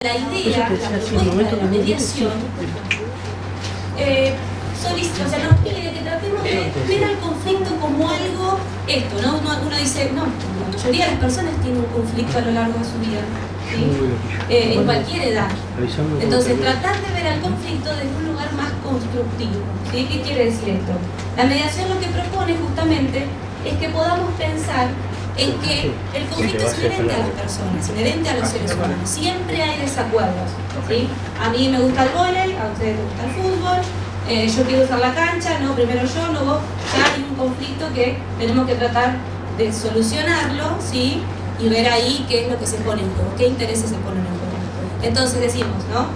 La idea, la propuesta de la mediación, nos pide que tratemos de ver al conflicto como algo, ¿no? Uno dice, no, la mayoría de las personas tienen un conflicto a lo largo de su vida, ¿sí? En cualquier edad. Entonces, tratar de ver al conflicto desde un lugar más constructivo, ¿sí? ¿Qué quiere decir esto? La mediación lo que propone justamente es que podamos pensar en que el conflicto es inherente a las personas, inherente a los seres humanos. Siempre hay desacuerdos, ¿sí? A mí me gusta el vóley, a ustedes les gusta el fútbol, yo quiero usar la cancha, no, primero yo, no vos. Ya hay un conflicto que tenemos que tratar de solucionarlo, ¿sí? Y ver ahí qué es lo que se pone en juego, qué intereses se ponen en juego. Entonces decimos, ¿no?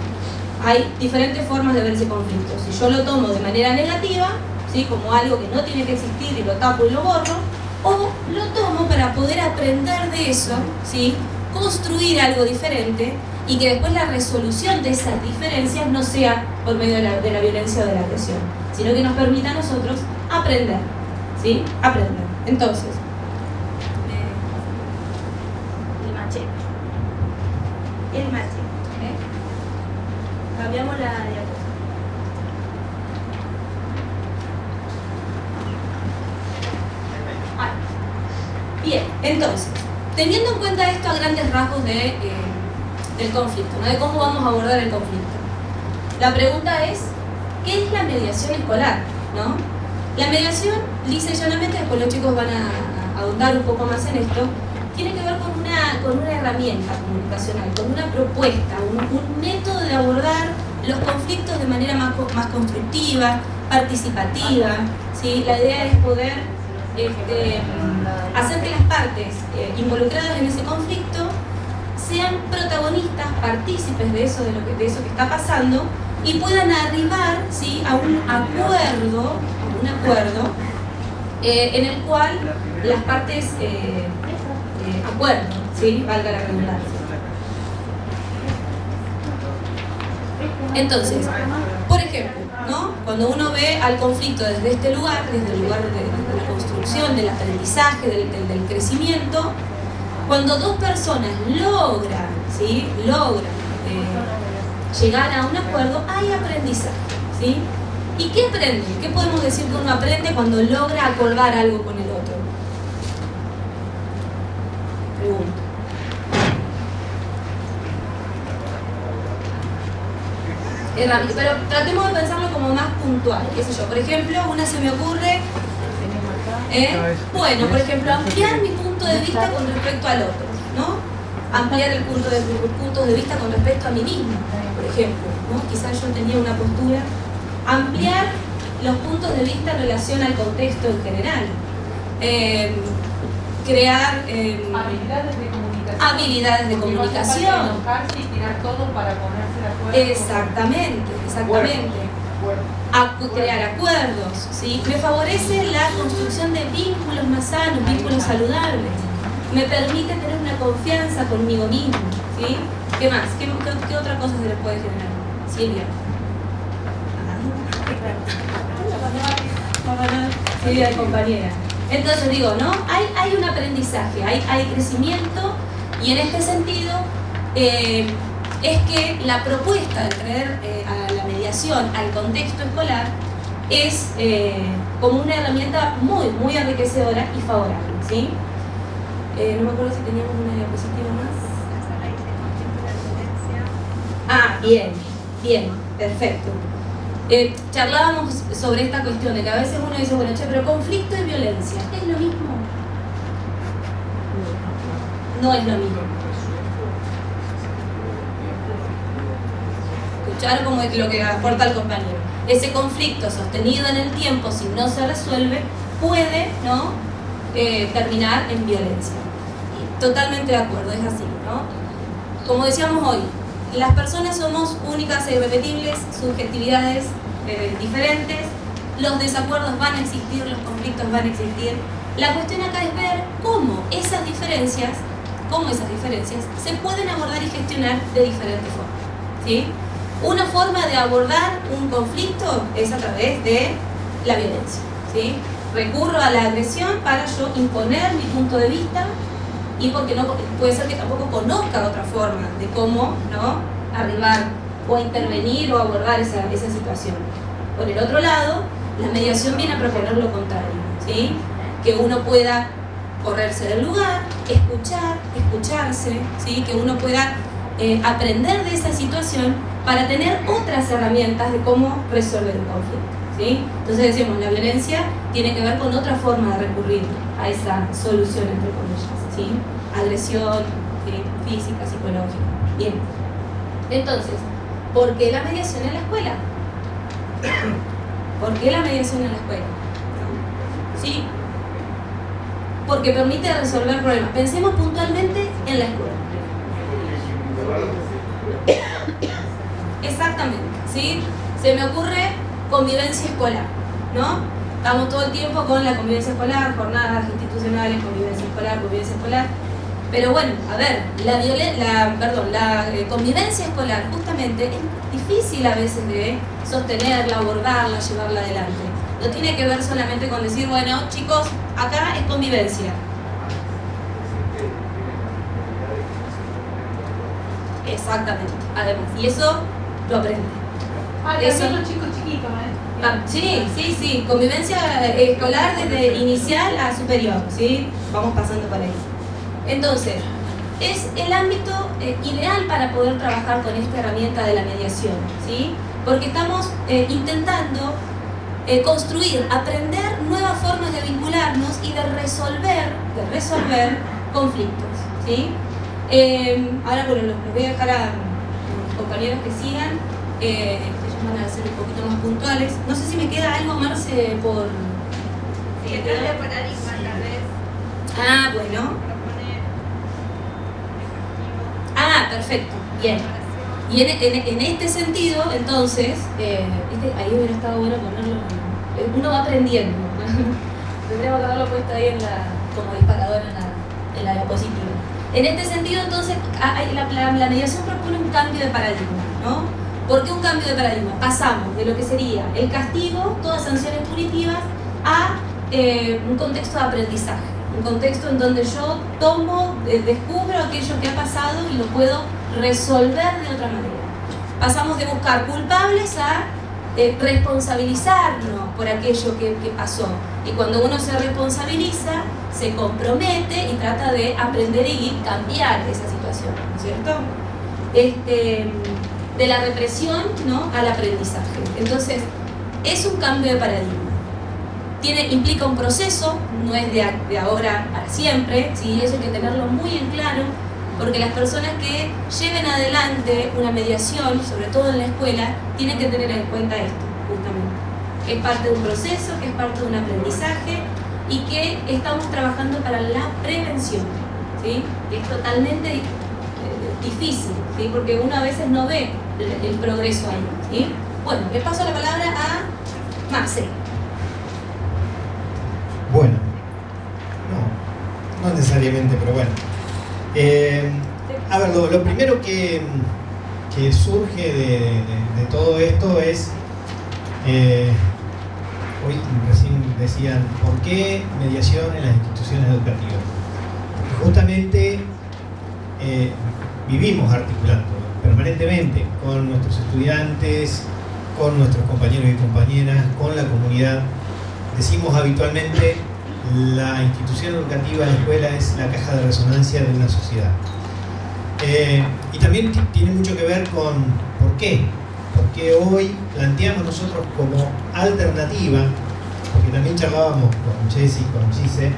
Hay diferentes formas de ver ese conflicto. Si yo lo tomo de manera negativa, ¿sí? Como algo que no tiene que existir y lo tapo y lo borro, o lo tomo para poder aprender de eso, ¿sí? Construir algo diferente y que después la resolución de esas diferencias no sea por medio de la violencia o de la agresión, sino que nos permita a nosotros aprender, ¿sí? Aprender. Entonces, el machete. Cambiamos la diapositiva. Bien, entonces, teniendo en cuenta esto a grandes rasgos del conflicto, ¿no? De cómo vamos a abordar el conflicto. La pregunta es, ¿qué es la mediación escolar? ¿No? La mediación, lisa y llanamente, después los chicos van a ahondar un poco más en esto, tiene que ver con una herramienta comunicacional, con una propuesta, un método de abordar los conflictos de manera más constructiva, participativa, ¿sí? La idea es poder hacer que las partes involucradas en ese conflicto sean protagonistas, partícipes de eso que está pasando y puedan arribar, ¿sí? a un acuerdo en el cual las partes acuerdan, ¿sí? Valga la redundancia. Entonces, por ejemplo, ¿no? Cuando uno ve al conflicto desde este lugar, desde el lugar de la construcción, del aprendizaje, del crecimiento, cuando dos personas logran, ¿sí? Llegar a un acuerdo, hay aprendizaje, ¿sí? ¿Y qué aprende? ¿Qué podemos decir que uno aprende cuando logra acordar algo con el otro? Pregunto. Pero tratemos de pensarlo como más puntual, qué sé yo. Por ejemplo, una se me ocurre, bueno, por ejemplo, ampliar mi punto de vista con respecto al otro, ¿no? Ampliar el punto de vista con respecto a mí mismo, por ejemplo, ¿no? Quizás yo tenía una postura, ampliar los puntos de vista en relación al contexto en general, crear habilidades de comunicación. Enojarse y tirar todo para ponerse de acuerdo. Exactamente. Crear acuerdos, ¿sí? Me favorece la construcción de vínculos más sanos, vínculos saludables. Me permite tener una confianza conmigo mismo, ¿sí? ¿Qué más? ¿Qué otra cosa se les puede generar? Silvia. Silvia de compañera. Entonces digo, ¿no? Hay un aprendizaje, hay crecimiento. Y en este sentido, es que la propuesta de traer a la mediación al contexto escolar es como una herramienta muy, muy enriquecedora y favorable, ¿sí? No me acuerdo si teníamos una diapositiva más. Bien, perfecto. Charlábamos sobre esta cuestión de que a veces uno dice, bueno, che, pero conflicto y violencia, ¿es lo mismo? No es lo mismo. Escuchar como lo que aporta el compañero. Ese conflicto sostenido en el tiempo, si no se resuelve, puede, ¿no? Terminar en violencia. Totalmente de acuerdo, es así, ¿no? Como decíamos hoy, las personas somos únicas e irrepetibles, subjetividades diferentes, los desacuerdos van a existir, los conflictos van a existir. La cuestión acá es ver cómo esas diferencias se pueden abordar y gestionar de diferentes formas, ¿sí? Una forma de abordar un conflicto es a través de la violencia, ¿sí? Recurro a la agresión para yo imponer mi punto de vista y porque no puede ser que tampoco conozca otra forma de cómo, ¿no? arribar o a intervenir o abordar esa situación. Por el otro lado, la mediación viene a proponer lo contrario, ¿sí? Que uno pueda correrse del lugar, escucharse, ¿sí? Que uno pueda aprender de esa situación para tener otras herramientas de cómo resolver un conflicto, ¿sí? Entonces decimos, la violencia tiene que ver con otra forma de recurrir a esa solución, entre comillas, ¿sí? Agresión, ¿sí? Física, psicológica. Bien. Entonces, ¿por qué la mediación en la escuela? ¿Por qué la mediación en la escuela? ¿Sí? Porque permite resolver problemas. Pensemos puntualmente en la escuela. Exactamente, ¿sí? Se me ocurre convivencia escolar, ¿no? Estamos todo el tiempo con la convivencia escolar, jornadas institucionales, convivencia escolar. Pero bueno, a ver, la convivencia escolar justamente es difícil a veces de sostenerla, abordarla, llevarla adelante. No tiene que ver solamente con decir, bueno, chicos, acá es convivencia. Exactamente, además, y eso lo aprende. Eso los chicos chiquitos, Sí, convivencia escolar desde inicial a superior, ¿sí? Vamos pasando por ahí. Entonces, es el ámbito ideal para poder trabajar con esta herramienta de la mediación, ¿sí? Porque estamos intentando construir, aprender nuevas formas de vincularnos y de resolver conflictos, ¿sí? Ahora bueno, los voy a dejar a mis compañeros que sigan, ellos van a ser un poquito más puntuales. No sé si me queda algo, Marce, por... Sí, el cambio de paradigma tal vez. Ah, bueno. Ah, perfecto, bien. Y en este sentido, entonces, ahí hubiera estado bueno ponerlo, uno va aprendiendo. Tendríamos que haberlo puesto ahí como disparador en la diapositiva. En este sentido, entonces, la mediación propone un cambio de paradigma, ¿no? ¿Por qué un cambio de paradigma? Pasamos de lo que sería el castigo, todas sanciones punitivas, a un contexto de aprendizaje. Un contexto en donde yo descubro aquello que ha pasado y lo puedo resolver de otra manera. Pasamos de buscar culpables a responsabilizarnos por aquello que pasó. Y cuando uno se responsabiliza, se compromete y trata de aprender y cambiar esa situación, ¿no es cierto? De la represión, ¿no?, al aprendizaje. Entonces, es un cambio de paradigma. Implica un proceso, no es de ahora para siempre, ¿sí? Eso hay que tenerlo muy en claro, porque las personas que lleven adelante una mediación, sobre todo en la escuela, tienen que tener en cuenta esto, justamente. Que es parte de un proceso, que es parte de un aprendizaje y que estamos trabajando para la prevención, ¿sí? Que es totalmente difícil, ¿sí? Porque uno a veces no ve el progreso ahí, ¿sí? Bueno, le paso la palabra a Marce. Bueno, no necesariamente, pero bueno. A ver, lo primero que surge de todo esto es, hoy recién decían, ¿por qué mediación en las instituciones educativas? Porque justamente vivimos articulando permanentemente con nuestros estudiantes, con nuestros compañeros y compañeras, con la comunidad. Decimos habitualmente, la institución educativa, la escuela, es la caja de resonancia de una sociedad. Y también tiene mucho que ver con por qué. Porque hoy planteamos nosotros como alternativa, porque también charlábamos con Jessy, con Gise,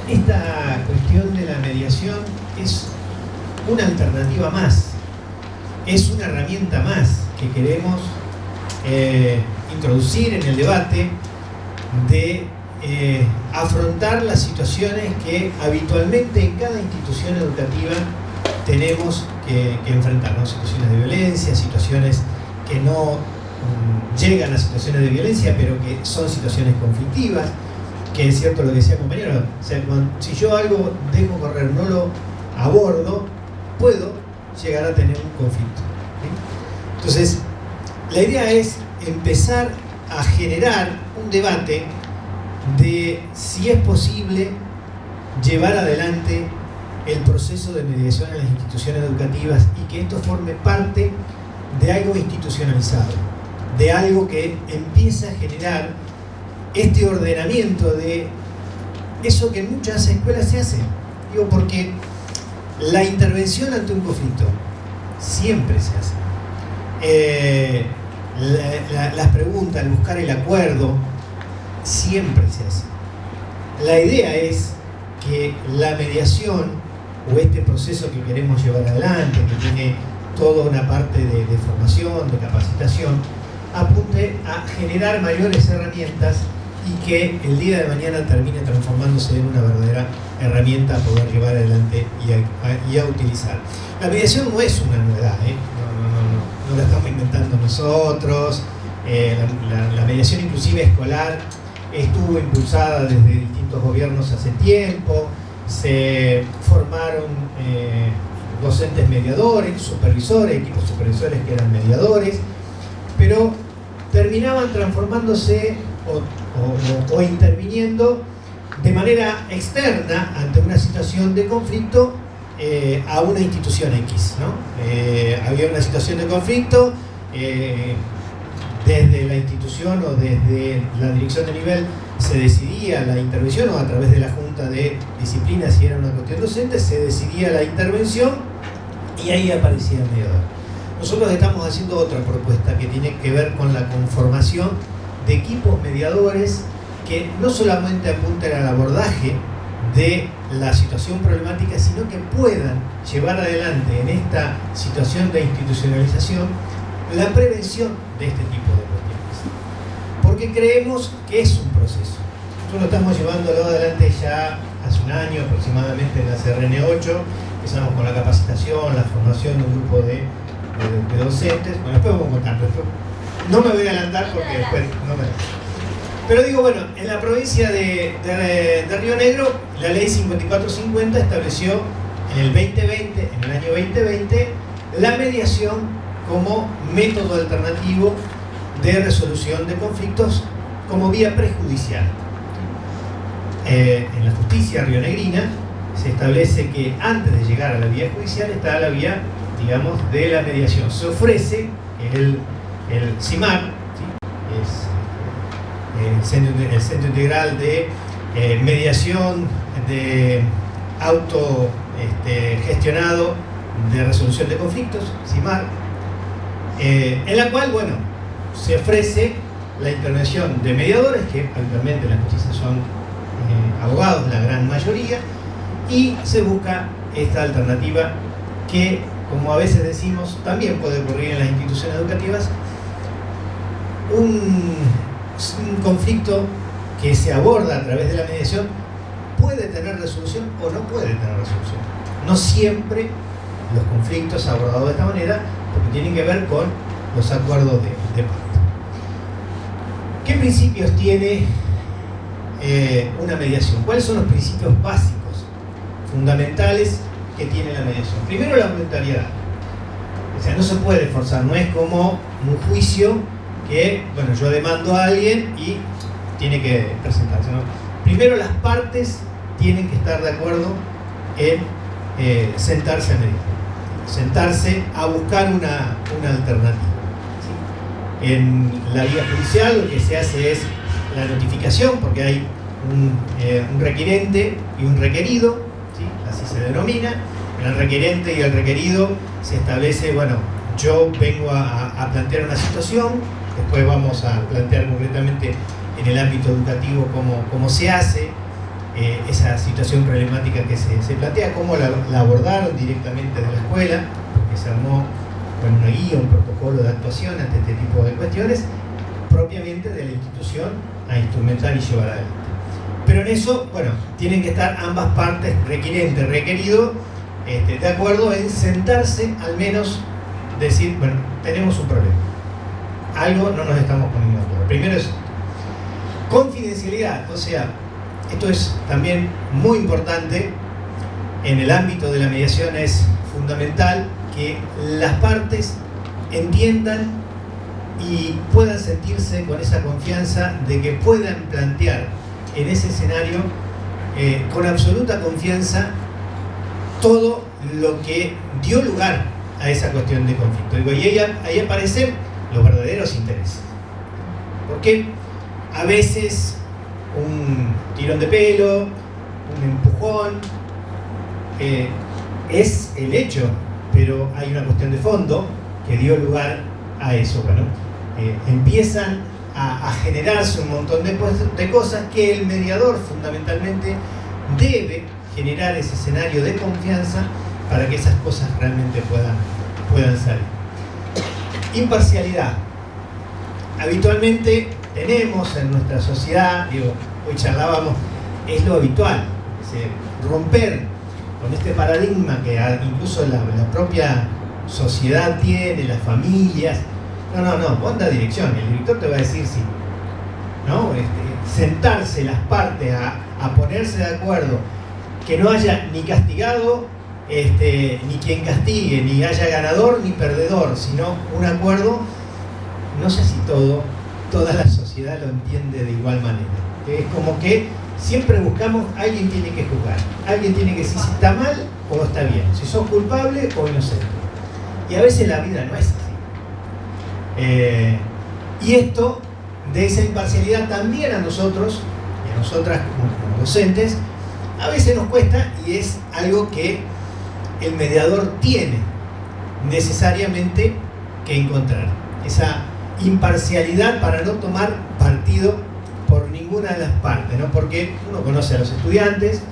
esta cuestión de la mediación es una alternativa más, es una herramienta más que queremos introducir en el debate de afrontar las situaciones que habitualmente en cada institución educativa tenemos que enfrentarnos, situaciones de violencia, situaciones que no llegan a situaciones de violencia, pero que son situaciones conflictivas, que es cierto lo que decía el compañero, o sea, si yo algo dejo correr, no lo abordo, puedo llegar a tener un conflicto, ¿sí? Entonces, la idea es empezar a generar un debate de si es posible llevar adelante el proceso de mediación en las instituciones educativas y que esto forme parte de algo institucionalizado, de algo que empieza a generar este ordenamiento de eso que en muchas escuelas se hace. Digo, porque la intervención ante un conflicto siempre se hace. Las preguntas, el buscar el acuerdo, siempre se hace. La idea es que la mediación o este proceso que queremos llevar adelante, que tiene toda una parte de formación, de capacitación, apunte a generar mayores herramientas y que el día de mañana termine transformándose en una verdadera herramienta a poder llevar adelante y a utilizar. La mediación no es una novedad, no la estamos inventando nosotros. La mediación inclusive escolar estuvo impulsada desde distintos gobiernos hace tiempo, se formaron docentes mediadores, supervisores, equipos supervisores que eran mediadores, pero terminaban transformándose o interviniendo de manera externa ante una situación de conflicto a una institución X, ¿no? Había una situación de conflicto, desde la institución o desde la dirección de nivel se decidía la intervención, o a través de la Junta de Disciplina, si era una cuestión docente, se decidía la intervención y ahí aparecía el mediador. Nosotros estamos haciendo otra propuesta que tiene que ver con la conformación de equipos mediadores que no solamente apunten al abordaje de la situación problemática, sino que puedan llevar adelante en esta situación de institucionalización la prevención de este tipo de cuestiones. Porque creemos que es un proceso. Nosotros lo estamos llevándolo adelante ya hace un año aproximadamente en la CRN8. Empezamos con la capacitación, la formación de un grupo de docentes. Bueno, después vamos a contar. No me voy a adelantar porque después no me... Pero digo, bueno, en la provincia de Río Negro, la ley 5450 estableció en el 2020, en el año 2020, la mediación como método alternativo de resolución de conflictos como vía prejudicial. En la justicia rionegrina se establece que antes de llegar a la vía judicial está la vía, digamos, de la mediación. Se ofrece el CIMAR, ¿sí? Es el Centro Integral de Mediación de Gestionado de Resolución de Conflictos, CIMAR, en la cual, bueno, se ofrece la intervención de mediadores, que habitualmente en la justicia son abogados, la gran mayoría, y se busca esta alternativa que, como a veces decimos, también puede ocurrir en las instituciones educativas. Un conflicto que se aborda a través de la mediación puede tener resolución o no puede tener resolución. No siempre los conflictos abordados de esta manera, porque tienen que ver con los acuerdos de parte. ¿Qué principios tiene una mediación? ¿Cuáles son los principios básicos, fundamentales que tiene la mediación? Primero, la voluntariedad. O sea, no se puede forzar, no es como un juicio que, bueno, yo demando a alguien y tiene que presentarse, ¿no? Primero, las partes tienen que estar de acuerdo en sentarse a mediar, sentarse a buscar una alternativa, ¿sí? En la vía judicial lo que se hace es la notificación, porque hay un requerente y un requerido, ¿sí? Así se denomina. En el requerente y el requerido se establece, bueno, yo vengo a plantear una situación, después vamos a plantear concretamente en el ámbito educativo cómo se hace esa situación problemática que se plantea, cómo la abordaron directamente de la escuela, porque se armó con una guía, un protocolo de actuación ante este tipo de cuestiones, propiamente de la institución a instrumentar y llevar adelante. Pero en eso, bueno, tienen que estar ambas partes, requerente, requerido, de acuerdo en sentarse, al menos decir, bueno, tenemos un problema, algo no nos estamos poniendo de acuerdo. Primero es confidencialidad, o sea, esto es también muy importante en el ámbito de la mediación. Es fundamental que las partes entiendan y puedan sentirse con esa confianza de que puedan plantear en ese escenario con absoluta confianza todo lo que dio lugar a esa cuestión de conflicto. Digo, y ahí aparecen los verdaderos intereses. Porque a veces un tirón de pelo, un empujón, es el hecho, pero hay una cuestión de fondo que dio lugar a eso. Bueno, empiezan a generarse un montón de cosas que el mediador fundamentalmente debe generar ese escenario de confianza para que esas cosas realmente puedan salir. Imparcialidad. Habitualmente tenemos en nuestra sociedad, hoy charlábamos, es lo habitual, romper con este paradigma que incluso la propia sociedad tiene, las familias. No, vos anda a dirección, el director te va a decir sí, ¿no? Sentarse las partes a ponerse de acuerdo, que no haya ni castigado, ni quien castigue, ni haya ganador ni perdedor, sino un acuerdo. No sé si toda la sociedad lo entiende de igual manera. Es como que siempre buscamos, alguien tiene que juzgar, alguien tiene que decir si está mal o está bien, si sos culpable o inocente. Y a veces la vida no es así. Y esto, de esa imparcialidad, también a nosotros y a nosotras como docentes, a veces nos cuesta, y es algo que el mediador tiene necesariamente que encontrar. Esa imparcialidad para no tomar partido por ninguna de las partes, ¿no? Porque uno conoce a los estudiantes,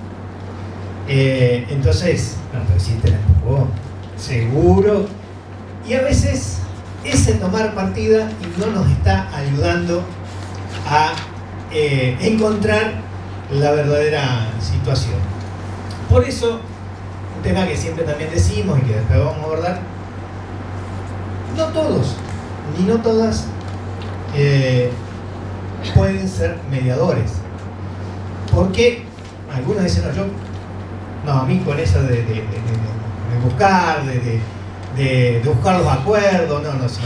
entonces, no, pero si te la empujó, seguro, y a veces ese tomar partida no nos está ayudando a encontrar la verdadera situación. Por eso, un tema que siempre también decimos y que después vamos a abordar, no todos ni no todas pueden ser mediadores, porque algunos dicen, a mí con eso de buscar, de buscar los acuerdos, sí.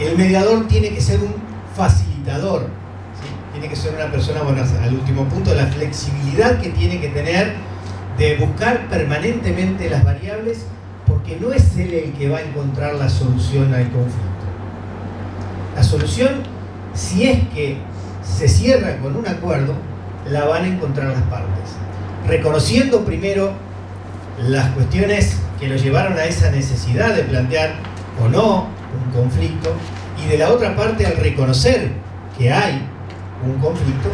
El mediador tiene que ser un facilitador, ¿sí? Tiene que ser una persona, al último punto, la flexibilidad que tiene que tener de buscar permanentemente las variables, porque no es él el que va a encontrar la solución al conflicto. La solución, si es que se cierra con un acuerdo, la van a encontrar las partes, reconociendo primero las cuestiones que lo llevaron a esa necesidad de plantear o no un conflicto, y de la otra parte, al reconocer que hay un conflicto,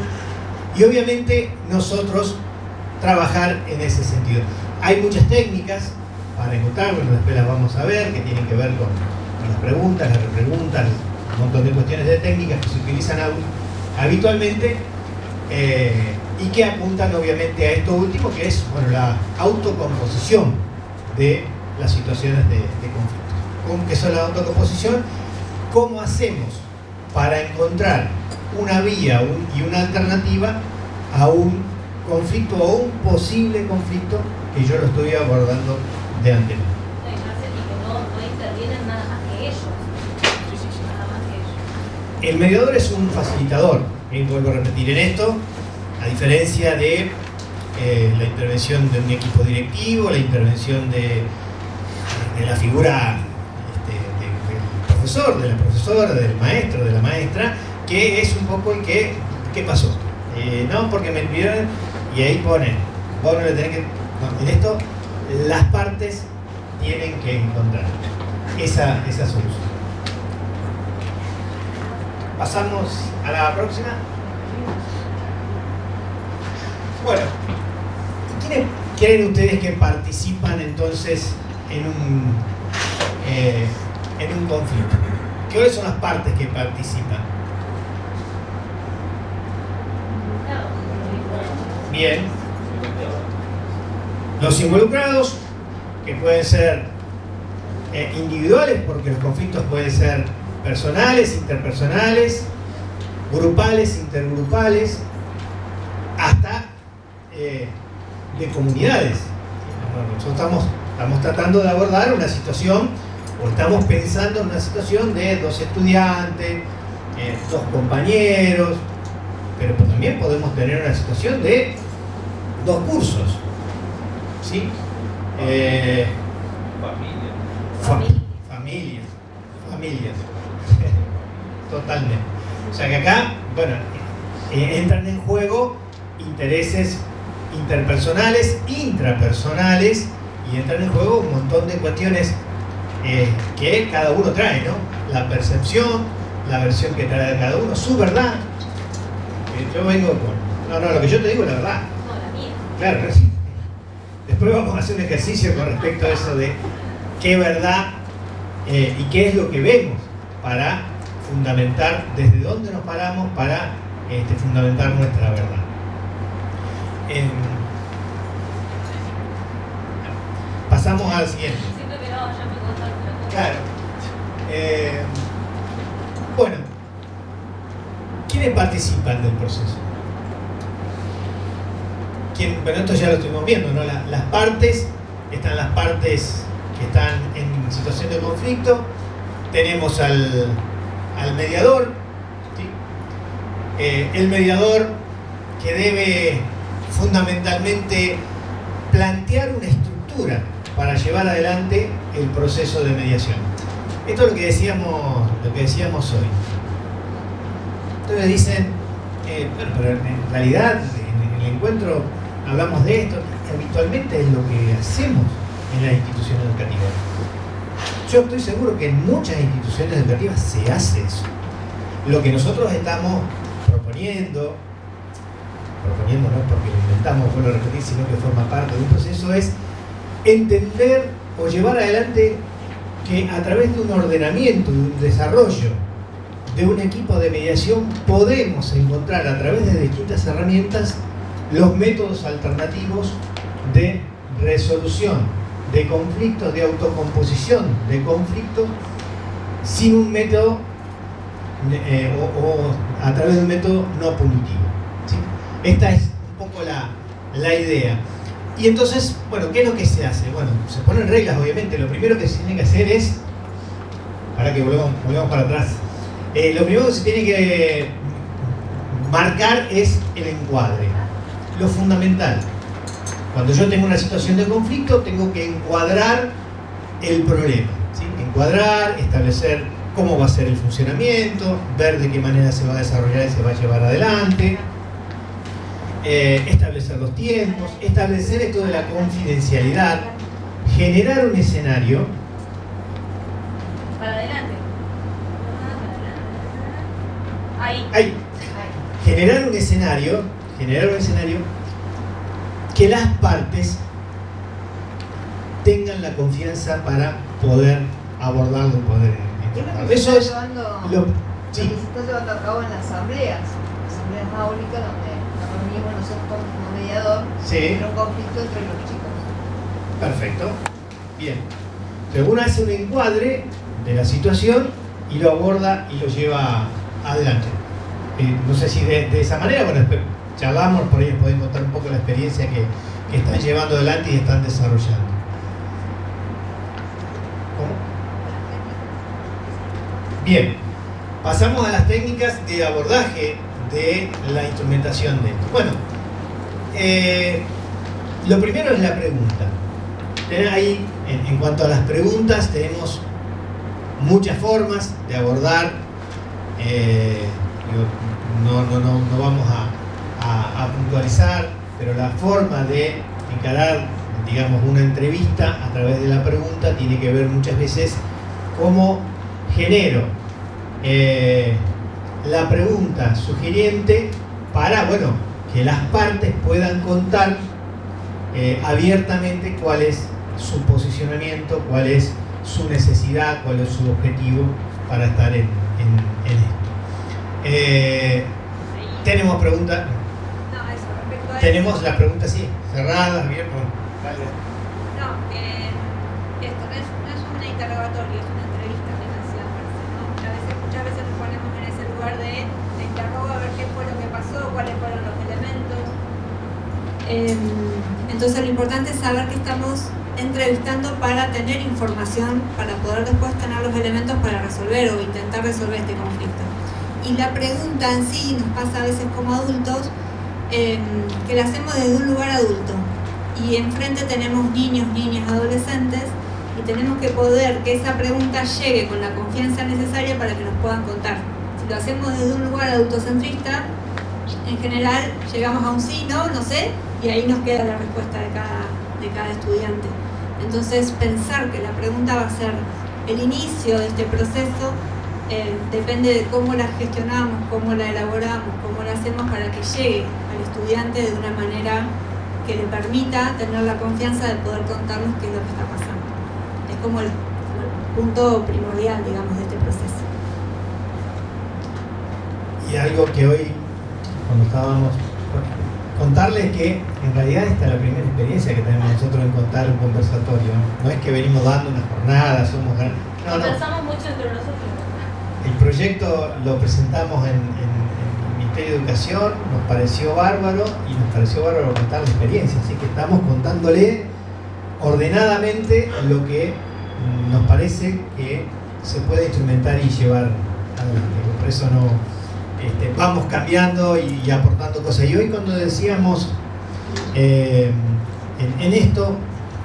y obviamente nosotros trabajar en ese sentido. Hay muchas técnicas para encontrar, después las vamos a ver, que tienen que ver con las preguntas, las repreguntas, un montón de cuestiones de técnicas que se utilizan habitualmente, y que apuntan obviamente a esto último, que es la autocomposición de las situaciones de conflicto. ¿Cómo que son la autocomposición? ¿Cómo hacemos para encontrar una vía y una alternativa a un conflicto o un posible conflicto que yo lo estoy abordando de antemano? Y que no intervienen nada más que ellos. Nada más que ellos. El mediador es un facilitador, vuelvo a repetir en esto, a diferencia de la intervención de un equipo directivo, la intervención de la figura del profesor, de la profesora, del maestro, de la maestra, que es un poco el que, ¿qué pasó? No, porque me pidieron, y ahí ponen, vos no le tenés que... No, en esto, las partes tienen que encontrar esa solución. Pasamos a la próxima. Bueno, ¿quiénes creen ustedes que participan entonces en un conflicto? ¿Cuáles son las partes que participan? Bien. Los involucrados, que pueden ser individuales, porque los conflictos pueden ser personales, interpersonales, grupales, intergrupales, hasta de comunidades. Nosotros estamos tratando de abordar una situación, o estamos pensando en una situación de 2 estudiantes, 2 compañeros, pero también podemos tener una situación de 2 cursos, ¿sí? Familias. Totalmente. O sea que acá, bueno, entran en juego intereses interpersonales, intrapersonales, y entran en juego un montón de cuestiones que cada uno trae, ¿no? La percepción, la versión que trae cada uno, su verdad. Yo vengo con... No, lo que yo te digo es la verdad. No, la mía. Claro. Después vamos a hacer un ejercicio con respecto a eso de qué verdad y qué es lo que vemos para fundamentar, desde dónde nos paramos para fundamentar nuestra verdad. Pasamos al siguiente. Siento que no, ya me contaron otra cosa. Claro. Bueno, ¿quiénes participan del proceso? Bueno, esto ya lo estuvimos viendo, ¿no? Las partes, están las partes que están en situación de conflicto, tenemos al mediador, ¿sí? El mediador que debe fundamentalmente plantear una estructura para llevar adelante el proceso de mediación. Esto es lo que decíamos hoy. Entonces dicen, bueno, pero en realidad en el encuentro hablamos de esto, habitualmente es lo que hacemos en las instituciones educativas. Yo estoy seguro que en muchas instituciones educativas se hace eso. Lo que nosotros estamos proponiendo no es porque lo inventamos, vuelvo a repetir, sino que forma parte de un proceso, es entender o llevar adelante que a través de un ordenamiento, de un desarrollo de un equipo de mediación podemos encontrar a través de distintas herramientas los métodos alternativos de resolución de conflictos, de autocomposición de conflictos sin un método o a través de un método no punitivo, ¿sí? Esta es un poco la idea. Y entonces, bueno, ¿qué es lo que se hace? Bueno, se ponen reglas, obviamente. Lo primero que se tiene que hacer es, para que volvamos para atrás, lo primero que se tiene que marcar es el encuadre, lo fundamental. Cuando yo tengo una situación de conflicto, tengo que encuadrar el problema, ¿sí? Encuadrar, establecer cómo va a ser el funcionamiento, ver de qué manera se va a desarrollar y se va a llevar adelante, establecer los tiempos, establecer esto de la confidencialidad, generar un escenario. Para adelante. Ahí. Generar un escenario que las partes tengan la confianza para poder abordarlo y poder entenderlo. Eso es lo que se está llevando a cabo en las asambleas áulicas, donde nos reunimos nosotros como mediador en un conflicto entre los chicos. Perfecto. Bien. Entonces uno hace un encuadre de la situación y lo aborda y lo lleva adelante. No sé si de esa manera, bueno, charlamos, por ahí pueden contar un poco la experiencia que están llevando adelante y están desarrollando. ¿Cómo? Bien, pasamos a las técnicas de abordaje de la instrumentación de esto. Bueno, lo primero es la pregunta. Ahí, en cuanto a las preguntas, tenemos muchas formas de abordar. No vamos a puntualizar, pero la forma de encarar, digamos, una entrevista a través de la pregunta tiene que ver muchas veces cómo genero la pregunta sugiriente para, bueno, que las partes puedan contar abiertamente cuál es su posicionamiento, cuál es su necesidad, cuál es su objetivo para estar en esto. Tenemos preguntas. No, eso, respecto a tenemos eso. las preguntas, sí, cerradas, bien. Dale. No, esto no es un interrogatorio, es una entrevista que se hace a veces, ¿no? Muchas veces nos ponemos en ese lugar de interrogo a ver qué fue lo que pasó, cuáles fueron los elementos. Entonces lo importante es saber que estamos entrevistando para tener información, para poder después tener los elementos para resolver o intentar resolver este conflicto. Y la pregunta en sí nos pasa a veces como adultos, que la hacemos desde un lugar adulto. y enfrente tenemos niños, niñas, adolescentes, y tenemos que poder que esa pregunta llegue con la confianza necesaria para que nos puedan contar. Si lo hacemos desde un lugar adultocentrista, en general llegamos a un sí, no sé, y ahí nos queda la respuesta de cada estudiante. Entonces, pensar que la pregunta va a ser el inicio de este proceso depende de cómo la gestionamos, cómo la elaboramos, cómo la hacemos para que llegue al estudiante de una manera que le permita tener la confianza de poder contarnos qué es lo que está pasando. Es como el punto primordial, digamos, de este proceso. Y algo que hoy, cuando estábamos, contarles que en realidad esta es la primera experiencia que tenemos nosotros en contar un conversatorio. No es que venimos dando una jornada, somos... No. Conversamos mucho entre nosotros. El proyecto lo presentamos en el Ministerio de Educación, nos pareció bárbaro y nos pareció bárbaro contar la experiencia, así que estamos contándole ordenadamente lo que nos parece que se puede instrumentar y llevar adelante. Por eso vamos cambiando y aportando cosas. Y hoy cuando decíamos en esto,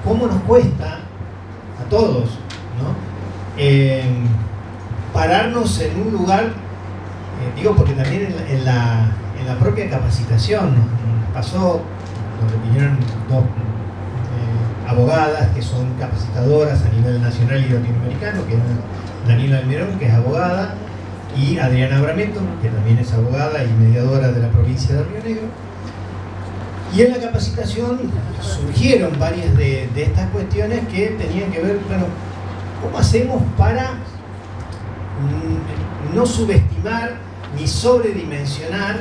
cómo nos cuesta a todos, ¿no? Pararnos en un lugar, digo porque también en la propia capacitación nos pasó, nos vinieron dos abogadas que son capacitadoras a nivel nacional y latinoamericano, que es Daniela Almirón, que es abogada, y Adriana Abrameto, que también es abogada y mediadora de la provincia de Río Negro. Y en la capacitación surgieron varias de estas cuestiones que tenían que ver, bueno, ¿cómo hacemos para no subestimar ni sobredimensionar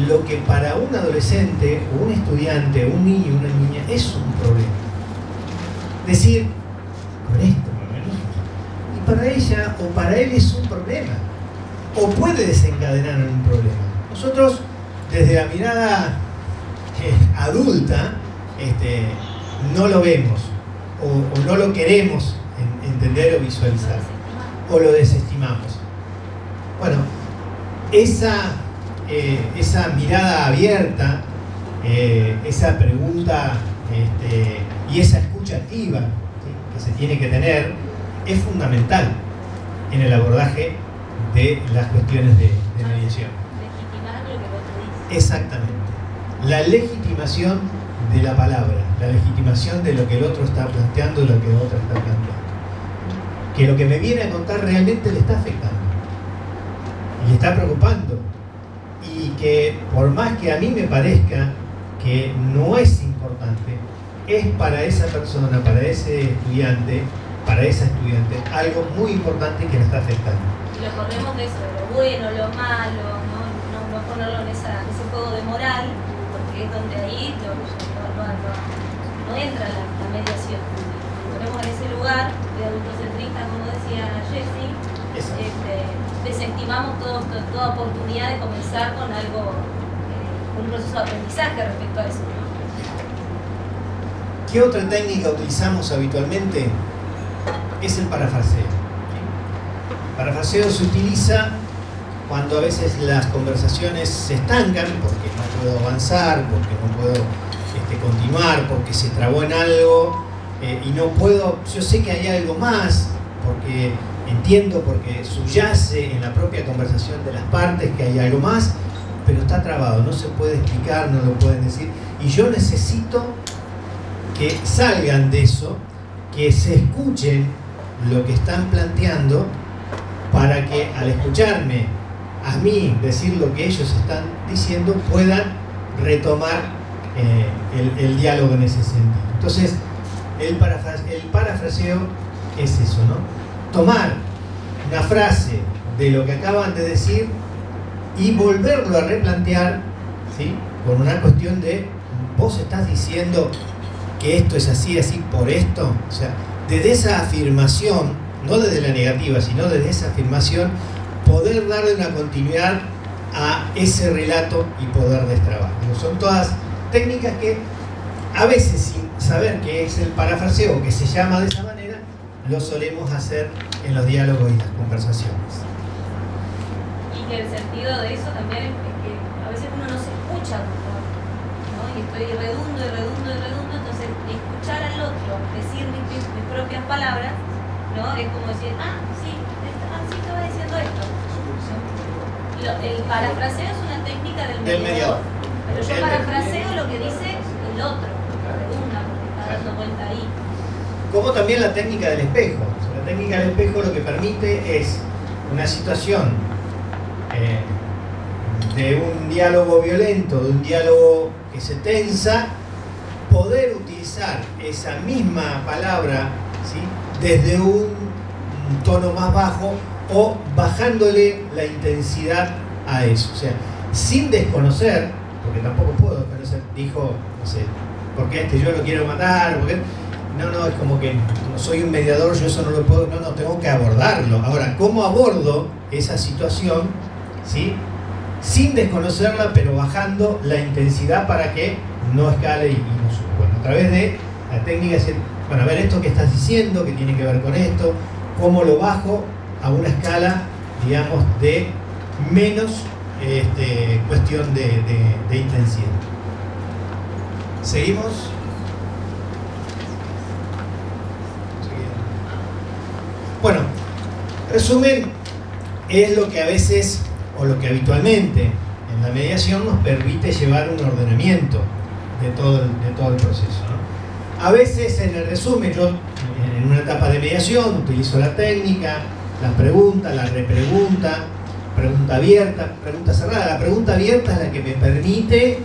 lo que para un adolescente, o un estudiante, un niño, una niña, es un problema? Decir, con esto, y para ella o para él es un problema, o puede desencadenar en un problema. Nosotros, desde la mirada adulta, no lo vemos, o no lo queremos entender o visualizar, o lo desestimamos. Bueno, esa mirada abierta, esa pregunta y esa escucha activa, ¿sí?, que se tiene que tener, es fundamental en el abordaje de las cuestiones de mediación. Legitimar lo que el otro dice. Exactamente. La legitimación de la palabra, la legitimación de lo que el otro está planteando y lo que el otro está planteando. Que lo que me viene a contar realmente le está afectando y le está preocupando, y que por más que a mí me parezca que no es importante, es para esa persona, para ese estudiante, para esa estudiante, algo muy importante que le está afectando. Y lo corremos de eso, de lo bueno, lo malo, no ponerlo en ese juego de moral, porque es donde ahí no entra la mediación. Ponemos en ese lugar de adultocentrista, como decía Jessie, desestimamos toda oportunidad de comenzar con algo, un proceso de aprendizaje respecto a eso, ¿no? ¿Qué otra técnica utilizamos habitualmente? Es el parafraseo. El parafraseo se utiliza cuando a veces las conversaciones se estancan, porque no puedo avanzar, porque no puedo continuar, porque se trabó en algo, y no puedo, yo sé que hay algo más, porque entiendo, porque subyace en la propia conversación de las partes que hay algo más, pero está trabado, no se puede explicar, no lo pueden decir, y yo necesito que salgan de eso, que se escuchen lo que están planteando, para que al escucharme a mí decir lo que ellos están diciendo, puedan retomar el diálogo en ese sentido. Entonces, el parafraseo es eso, ¿no? Tomar una frase de lo que acaban de decir y volverlo a replantear, ¿sí?, con una cuestión de, vos estás diciendo que esto es así, así por esto. O sea, desde esa afirmación, no desde la negativa, sino desde esa afirmación, poder darle una continuidad a ese relato y poder destrabarlo. Son todas técnicas que a veces, sin saber qué es el parafraseo, que se llama de esa manera, lo solemos hacer en los diálogos y las conversaciones. Y que el sentido de eso también es que a veces uno no se escucha, ¿no? Y y estoy redundo, entonces escuchar al otro decir mis propias palabras, ¿no? Es como decir, sí, te va diciendo esto. El parafraseo es una técnica del mediador. Pero yo parafraseo lo que dice el otro, redunda, porque está dando vuelta ahí. Como también la técnica del espejo. La técnica del espejo lo que permite es una situación de un diálogo violento, de un diálogo que se tensa, poder utilizar esa misma palabra, ¿sí?, desde un tono más bajo o bajándole la intensidad a eso. O sea, sin desconocer, porque tampoco puedo desconocer, dijo, no sé, porque yo lo quiero matar, porque... No, es como que no soy un mediador, yo eso no lo puedo, tengo que abordarlo. Ahora, ¿cómo abordo esa situación? ¿Sí? Sin desconocerla, pero bajando la intensidad para que no escale y no suba. Bueno, a través de la técnica de decir, bueno, a ver esto que estás diciendo, que tiene que ver con esto, cómo lo bajo a una escala, digamos, de menos cuestión de intensidad. ¿Seguimos? Bueno, resumen es lo que a veces, o lo que habitualmente en la mediación nos permite llevar un ordenamiento de todo el proceso, ¿no? A veces en el resumen, yo en una etapa de mediación utilizo la técnica, las preguntas, la repregunta, pregunta abierta, pregunta cerrada. La pregunta abierta es la que me permite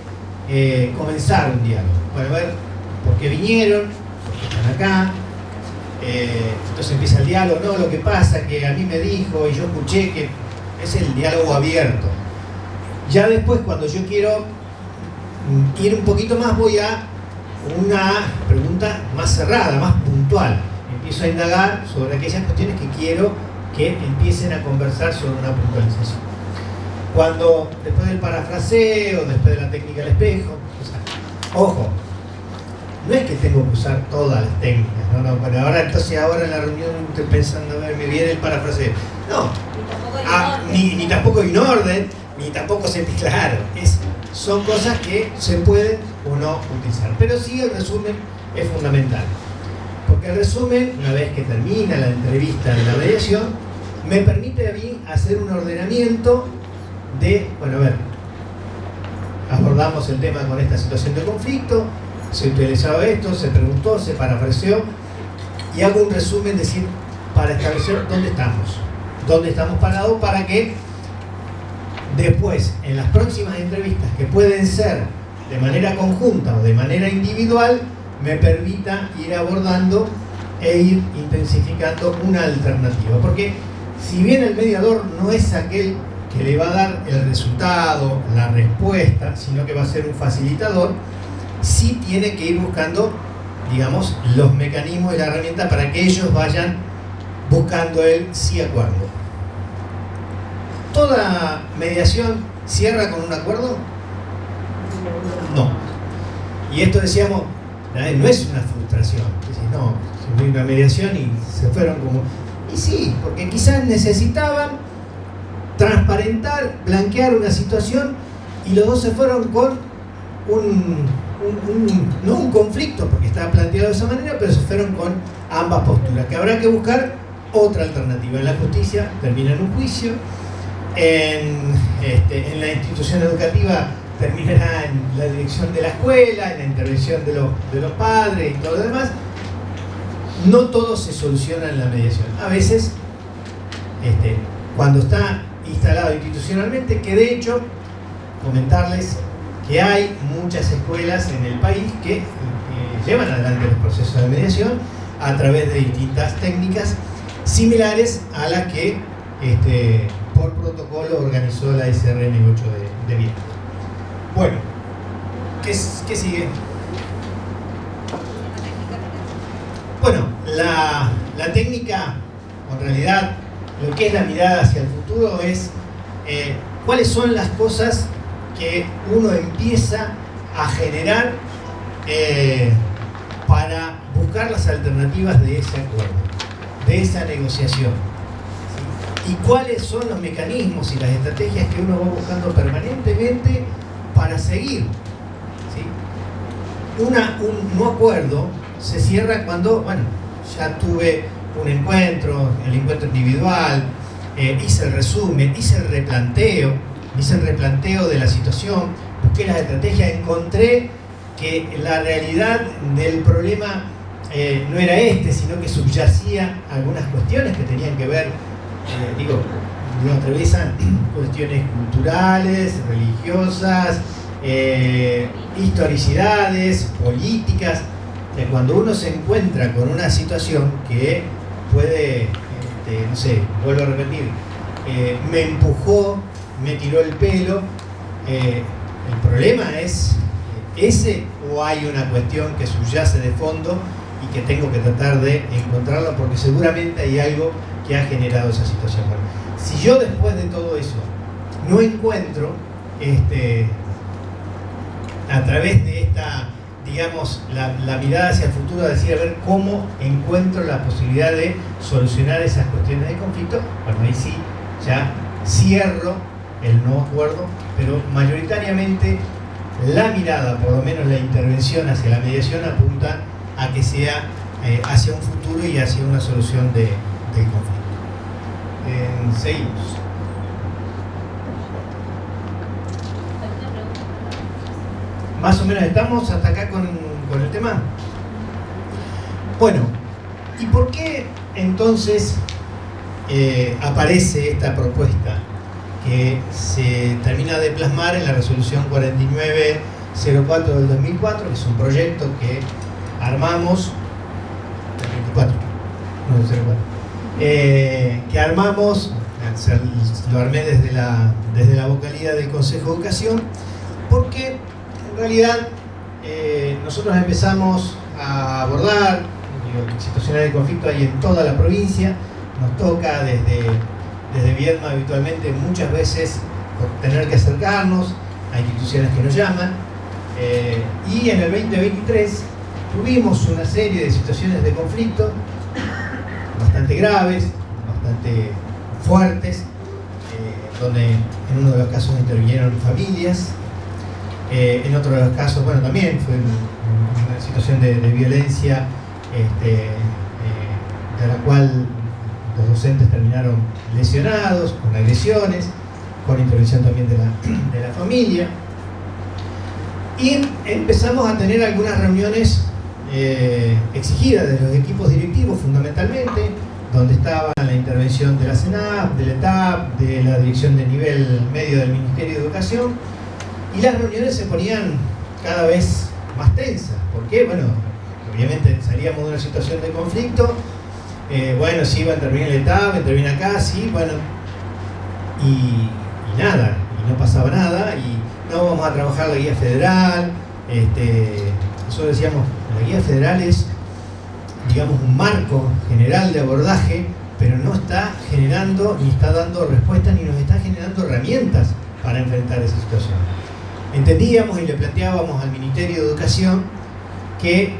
comenzar un diálogo. Bueno, a ver, ¿por qué vinieron? ¿Por qué están acá? Entonces empieza el diálogo, no, lo que pasa que a mí me dijo y yo escuché que es el diálogo abierto. Ya después, cuando yo quiero ir un poquito más, voy a una pregunta más cerrada, más puntual. Empiezo a indagar sobre aquellas cuestiones que quiero que empiecen a conversar sobre una puntualización. Cuando, después del parafraseo, después de la técnica del espejo, o sea, ojo, no es que tengo que usar todas las técnicas, bueno, ahora en la reunión estoy pensando, a ver, me viene el parafraseo. No, ni tampoco en orden, ni tampoco claro, son cosas que se pueden o no utilizar. Pero sí el resumen es fundamental. Porque el resumen, una vez que termina la entrevista de la mediación, me permite a mí hacer un ordenamiento de, bueno, a ver, abordamos el tema con esta situación de conflicto, se utilizaba esto, se preguntó, se parafraseó, y hago un resumen, decir, para establecer dónde estamos parados, para que después, en las próximas entrevistas, que pueden ser de manera conjunta o de manera individual, me permita ir abordando e ir intensificando una alternativa. Porque si bien el mediador no es aquel que le va a dar el resultado, la respuesta, sino que va a ser un facilitador, sí tiene que ir buscando, digamos, los mecanismos y la herramienta para que ellos vayan buscando el sí acuerdo. ¿Toda mediación cierra con un acuerdo? No. Y esto decíamos, no es una frustración. No, se fue una mediación y se fueron como... Y sí, porque quizás necesitaban transparentar, blanquear una situación y los dos se fueron con no un conflicto, porque estaba planteado de esa manera, pero se fueron con ambas posturas, que habrá que buscar otra alternativa. En la justicia termina en un juicio, en la institución educativa terminará en la dirección de la escuela, en la intervención de los padres y todo lo demás. No todo se soluciona en la mediación. A veces, cuando está instalado institucionalmente, que de hecho, comentarles que hay muchas escuelas en el país que llevan adelante los procesos de mediación a través de distintas técnicas similares a las que por protocolo organizó la SRN 8 de Viena. Bueno, ¿qué sigue? Bueno, la técnica, o en realidad lo que es la mirada hacia el futuro, es cuáles son las cosas que uno empieza a generar para buscar las alternativas de ese acuerdo, de esa negociación, ¿sí? Y cuáles son los mecanismos y las estrategias que uno va buscando permanentemente para seguir, ¿sí? un no acuerdo se cierra cuando, bueno, ya tuve un encuentro, el encuentro individual, hice el resumen, hice el replanteo de la situación, busqué las estrategias, encontré que la realidad del problema no era sino que subyacía algunas cuestiones que tenían que ver, no atraviesan cuestiones culturales, religiosas, historicidades, políticas. Cuando uno se encuentra con una situación que puede, no sé, vuelvo a repetir, me empujó, me tiró el pelo, el problema es ese, o hay una cuestión que subyace de fondo y que tengo que tratar de encontrarla porque seguramente hay algo que ha generado esa situación. Bueno, si yo después de todo eso no encuentro a través de esta, digamos, la mirada hacia el futuro, a decir, a ver cómo encuentro la posibilidad de solucionar esas cuestiones de conflicto, bueno, ahí sí, ya cierro el no acuerdo, pero mayoritariamente la mirada, por lo menos la intervención hacia la mediación, apunta a que sea hacia un futuro y hacia una solución del conflicto. Seguimos. Más o menos estamos hasta acá con el tema. Bueno, ¿y por qué entonces aparece esta propuesta que se termina de plasmar en la resolución 4904 del 2004, que es un proyecto que armamos, 24, no, 04, que armamos, lo armé desde la vocalía del Consejo de Educación, porque en realidad nosotros empezamos a abordar situaciones de conflicto ahí en toda la provincia. Nos toca desde Viedma habitualmente muchas veces por tener que acercarnos a instituciones que nos llaman, y en el 2023 tuvimos una serie de situaciones de conflicto bastante graves, bastante fuertes, donde en uno de los casos intervinieron familias, en otro de los casos, bueno, también fue una situación de violencia de la cual los docentes terminaron lesionados, con agresiones, con intervención también de la familia. Y empezamos a tener algunas reuniones exigidas de los equipos directivos, fundamentalmente, donde estaba la intervención de la CENAP, de la ETAP, de la Dirección de Nivel Medio del Ministerio de Educación, y las reuniones se ponían cada vez más tensas. ¿Por qué? Bueno, obviamente salíamos de una situación de conflicto, bueno, sí iba a intervenir la ETAP, interviene acá, sí, bueno, y nada, y no pasaba nada, y no vamos a trabajar la guía federal. Nosotros decíamos, la guía federal es, digamos, un marco general de abordaje, pero no está generando, ni está dando respuestas, ni nos está generando herramientas para enfrentar esa situación. Entendíamos y le planteábamos al Ministerio de Educación que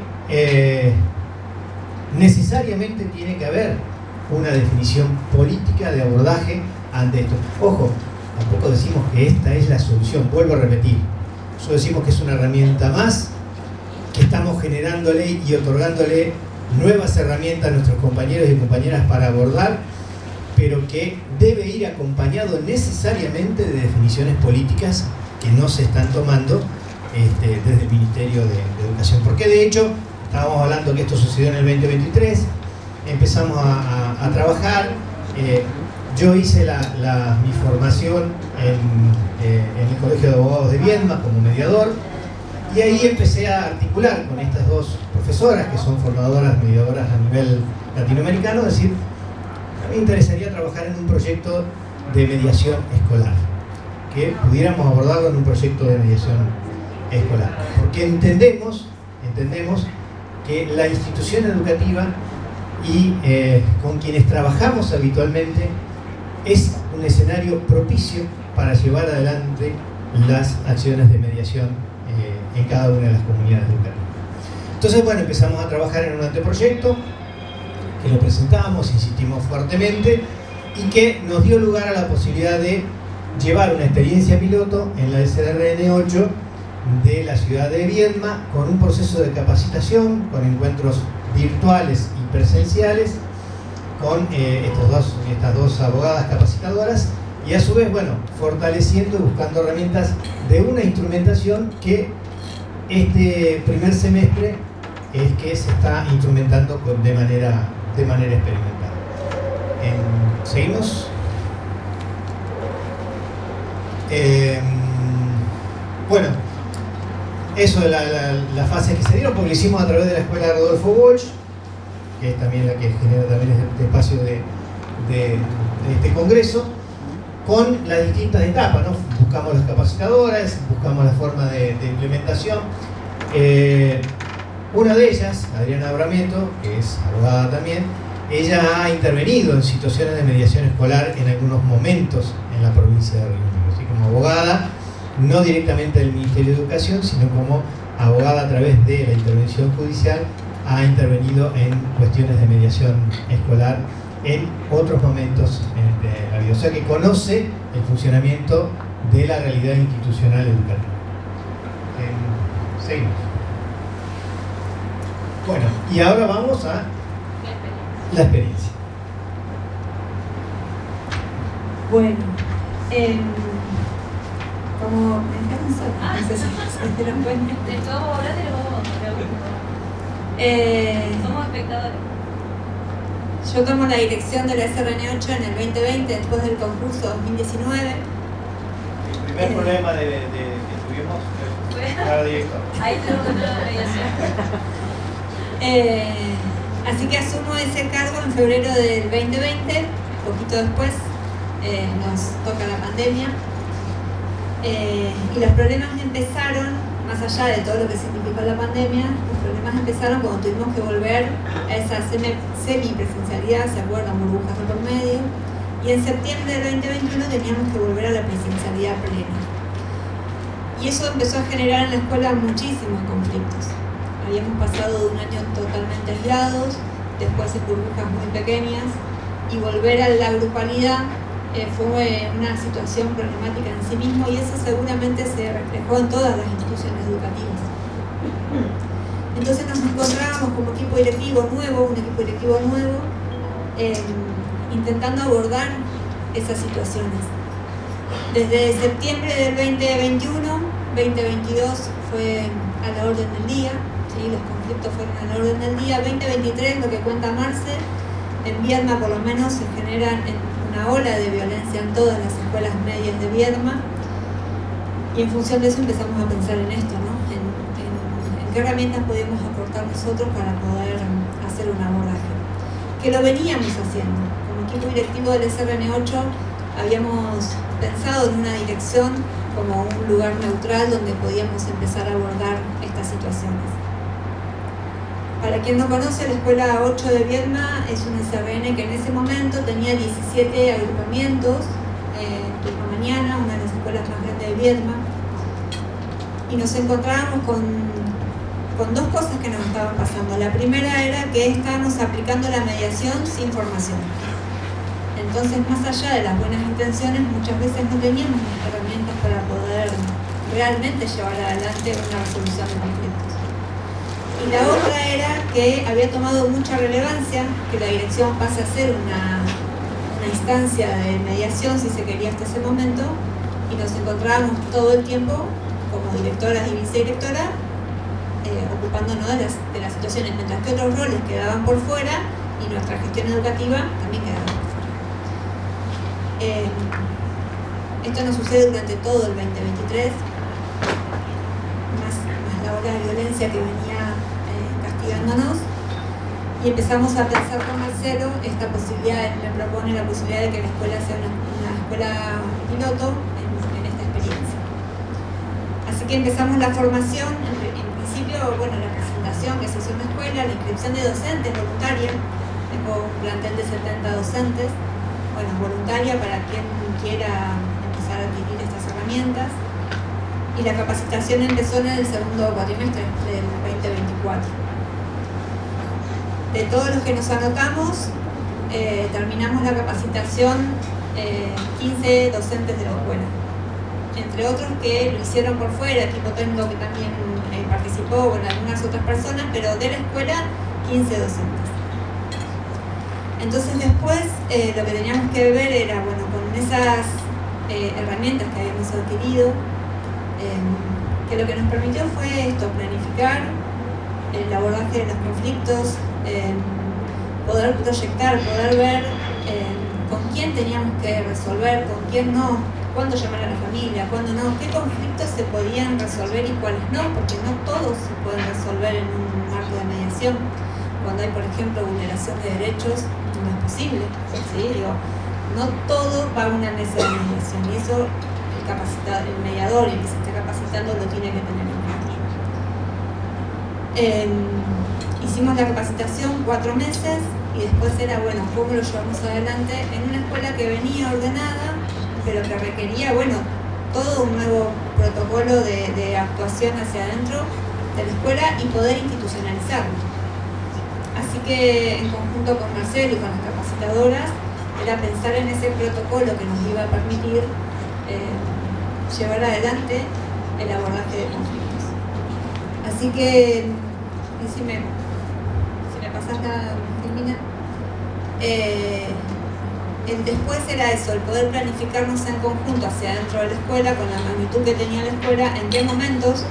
necesariamente tiene que haber una definición política de abordaje ante esto. Ojo, tampoco decimos que esta es la solución, vuelvo a repetir. Solo decimos que es una herramienta más, que estamos generándole y otorgándole nuevas herramientas a nuestros compañeros y compañeras para abordar, pero que debe ir acompañado necesariamente de definiciones políticas que no se están tomando desde el Ministerio de Educación. Porque de hecho, estábamos hablando que esto sucedió en el 2023, empezamos a trabajar. Yo hice mi formación en el Colegio de Abogados de Viedma como mediador, y ahí empecé a articular con estas dos profesoras que son formadoras, mediadoras a nivel latinoamericano, es decir, a mí me interesaría trabajar en un proyecto de mediación escolar, que pudiéramos abordarlo en un proyecto de mediación escolar, porque entendemos que la institución educativa y con quienes trabajamos habitualmente es un escenario propicio para llevar adelante las acciones de mediación en cada una de las comunidades educativas. Entonces, bueno, empezamos a trabajar en un anteproyecto que lo presentamos, insistimos fuertemente, y que nos dio lugar a la posibilidad de llevar una experiencia piloto en la SRN 8 de la ciudad de Viedma, con un proceso de capacitación, con encuentros virtuales y presenciales, con estas dos abogadas capacitadoras, y a su vez, bueno, fortaleciendo y buscando herramientas de una instrumentación que este primer semestre es que se está instrumentando de manera experimental. ¿Seguimos? Bueno, eso de las fases que se dieron, porque lo hicimos a través de la escuela Rodolfo Walsh, que es también la que genera también este espacio de este congreso, con las distintas etapas, ¿no? Buscamos las capacitadoras, buscamos la forma de implementación. Una de ellas, Adriana Abramieto, que es abogada también, ella ha intervenido en situaciones de mediación escolar en algunos momentos en la provincia de Río Negro, así como abogada, no directamente del Ministerio de Educación, sino como abogada a través de la intervención judicial, ha intervenido en cuestiones de mediación escolar en otros momentos de la vida. O sea que conoce el funcionamiento de la realidad institucional educativa. Seguimos. Bueno, y ahora vamos a la experiencia. Bueno, como me dejaron sola, no sé si se dieron cuenta. Vamos a hablar de los somos espectadores. Yo tomo la dirección de la SRN8 en el 2020, después del concurso 2019. El primer problema que tuvimos fue la directora. Ahí tenemos que tener la mediación. Así que asumo ese cargo en febrero del 2020, poquito después nos toca la pandemia, y los problemas empezaron, más allá de todo lo que significó la pandemia, los problemas empezaron cuando tuvimos que volver a esa semipresencialidad, ¿se acuerdan? Burbujas de por medio, y en septiembre del 2021 teníamos que volver a la presencialidad plena. Y eso empezó a generar en la escuela muchísimos conflictos. Habíamos pasado de un año totalmente aislados, después en burbujas muy pequeñas, y volver a la grupalidad fue una situación problemática en sí mismo, y eso seguramente se reflejó en todas las instituciones educativas. Entonces nos encontrábamos como equipo directivo nuevo, intentando abordar esas situaciones. Desde septiembre del 2021, 2022 fue a la orden del día. Sí, los conflictos fueron a la orden del día. 2023, lo que cuenta Marce, en Viedma por lo menos se generan una ola de violencia en todas las escuelas medias de Viedma, y en función de eso empezamos a pensar en esto, ¿no? En qué herramientas podíamos aportar nosotros para poder hacer un abordaje, que lo veníamos haciendo. Como equipo directivo del SRN8 habíamos pensado en una dirección como un lugar neutral donde podíamos empezar a abordar estas situaciones. Para quien no conoce, la Escuela 8 de Viedma es un SRN que en ese momento tenía 17 agrupamientos, turno mañana, una de las escuelas más grandes de Viedma, y nos encontrábamos con dos cosas que nos estaban pasando. La primera era que estábamos aplicando la mediación sin formación. Entonces, más allá de las buenas intenciones, muchas veces no teníamos las herramientas para poder realmente llevar adelante una resolución de conflictos. Y la otra era que había tomado mucha relevancia que la dirección pase a ser una instancia de mediación, si se quería, hasta ese momento, y nos encontrábamos todo el tiempo como directoras y vicedirectoras ocupándonos de las situaciones, mientras que otros roles quedaban por fuera y nuestra gestión educativa también quedaba por fuera. Esto nos sucede durante todo el 2023, más la ola de violencia que venía castigándonos, y empezamos a pensar con Marcelo esta posibilidad. Me propone la posibilidad de que la escuela sea una escuela piloto en esta experiencia. Así que empezamos la formación, en principio, bueno, la presentación que se hizo en la escuela, la inscripción de docentes voluntaria. Tengo un plantel de 70 docentes, bueno, voluntaria para quien quiera empezar a adquirir estas herramientas, y la capacitación empezó en el segundo cuatrimestre del 2024. De todos los que nos anotamos, terminamos la capacitación 15 docentes de la escuela. entre otros que lo hicieron por fuera, equipo técnico que también participó, bueno, algunas otras personas, pero de la escuela 15 docentes. Entonces después lo que teníamos que ver era, bueno, con esas herramientas que habíamos adquirido, que lo que nos permitió fue esto, planificar el abordaje de los conflictos, poder proyectar, poder ver con quién teníamos que resolver, con quién no, cuándo llamar a la familia, cuándo no, qué conflictos se podían resolver y cuáles no, porque no todos se pueden resolver en un marco de mediación. Cuando hay, por ejemplo, vulneración de derechos, no es posible, ¿sí? Digo, no todo va a una mesa de mediación y eso el mediador y el que se está capacitando lo tiene que tener en cuenta. Hicimos la capacitación 4 meses y después era, bueno, ¿cómo lo llevamos adelante? En una escuela que venía ordenada, pero que requería, bueno, todo un nuevo protocolo de actuación hacia adentro de la escuela y poder institucionalizarlo. Así que en conjunto con Marcelo y con las capacitadoras, era pensar en ese protocolo que nos iba a permitir llevar adelante el abordaje de conflictos. Así que, y si me pasas la termina, después era eso, el poder planificarnos en conjunto hacia adentro de la escuela, con la magnitud que tenía la escuela, en qué momentos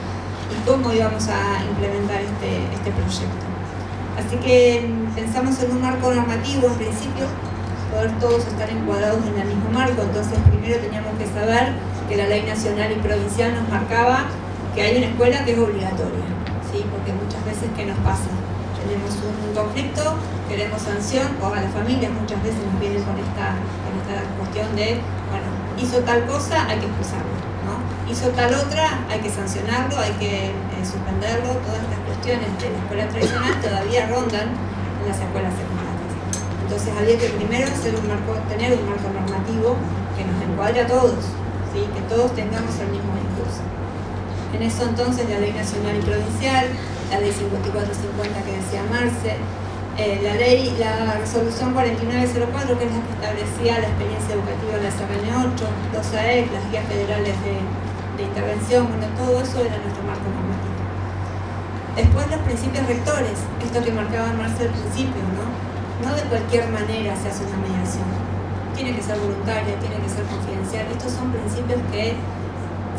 y cómo íbamos a implementar este proyecto. Así que pensamos en un marco normativo en principio, poder todos estar encuadrados en el mismo marco. Entonces primero teníamos que saber que la ley nacional y provincial nos marcaba que hay una escuela que es obligatoria, ¿sí? Porque muchas veces, ¿qué nos pasa? Tenemos un conflicto, queremos sanción, o a las familias muchas veces nos vienen con esta cuestión de, bueno, hizo tal cosa, hay que expulsarlo, ¿no? Hizo tal otra, hay que sancionarlo, hay que suspenderlo. Todas estas cuestiones de la escuela tradicional todavía rondan en las escuelas secundarias. Entonces había que primero tener un marco normativo que nos encuadre a todos, ¿sí? Que todos tengamos el mismo discurso. En eso entonces la ley nacional y provincial, la ley 5450 que decía Marce, la resolución 4904 que es la que establecía la experiencia educativa en la SRN8, los AEC, las guías federales de intervención, bueno, todo eso era nuestro marco normativo. Después los principios rectores, esto que marcaba Marce al principio, ¿no? No de cualquier manera se hace una mediación, tiene que ser voluntaria, tiene que ser confidencial. Estos son principios que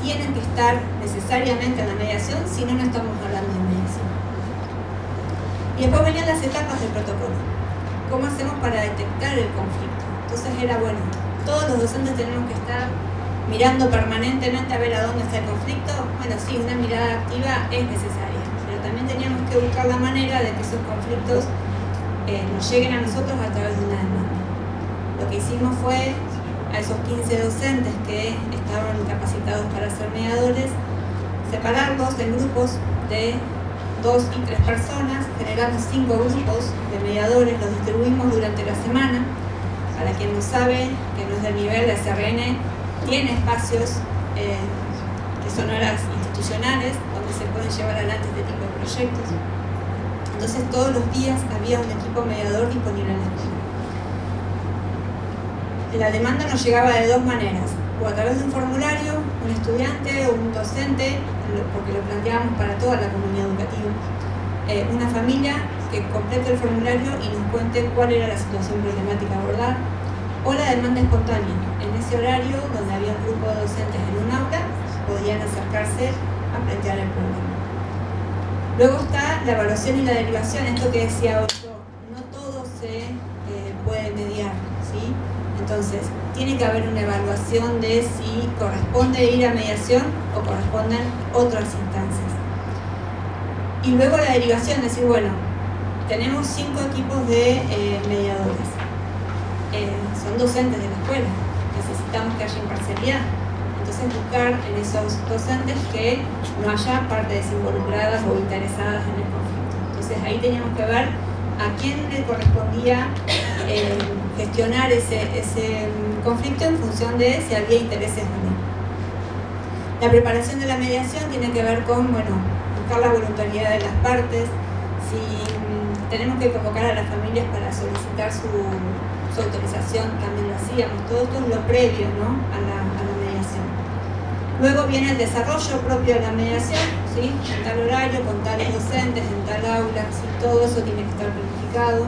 tienen que estar necesariamente en la mediación, si no, no estamos hablando de mediación. Y después venían las etapas del protocolo. ¿Cómo hacemos para detectar el conflicto? Entonces era, bueno, todos los docentes tenemos que estar mirando permanentemente a ver a dónde está el conflicto. Bueno, sí, una mirada activa es necesaria, pero también teníamos que buscar la manera de que esos conflictos nos lleguen a nosotros a través de una demanda. Lo que hicimos fue a esos 15 docentes que estaban capacitados para ser mediadores, separarlos en grupos de 2 y 3 personas, generamos 5 grupos de mediadores, los distribuimos durante la semana. Para quien no sabe, que no es del nivel, la SRN tiene espacios que son horas institucionales, donde se pueden llevar adelante este tipo de proyectos. Entonces todos los días había un equipo mediador disponible en la escuela. La demanda nos llegaba de 2 maneras, o a través de un formulario, un estudiante o un docente, porque lo planteábamos para toda la comunidad educativa, una familia que complete el formulario y nos cuente cuál era la situación problemática a abordar, o la demanda espontánea. En ese horario, donde había un grupo de docentes en un aula, podían acercarse a plantear el problema. Luego está la evaluación y la derivación, esto que decía Otto, no todo se puede mediar, ¿sí? Entonces, tiene que haber una evaluación de si corresponde ir a mediación o corresponden otras instancias. Y luego la derivación, decir, bueno, tenemos 5 equipos de mediadores. Son docentes de la escuela, necesitamos que haya imparcialidad. Entonces buscar en esos docentes que no haya partes involucradas o interesadas en el conflicto. Entonces ahí teníamos que ver a quién le correspondía gestionar ese conflicto en función de si había intereses o no. La preparación de la mediación tiene que ver con, bueno, buscar la voluntariedad de las partes, si tenemos que convocar a las familias para solicitar su autorización, también lo hacíamos. Todo esto es lo previo, ¿no?, a la mediación. Luego viene el desarrollo propio de la mediación, ¿sí? En tal horario, con tales docentes, en tal aula, ¿sí? Todo eso tiene que estar planificado.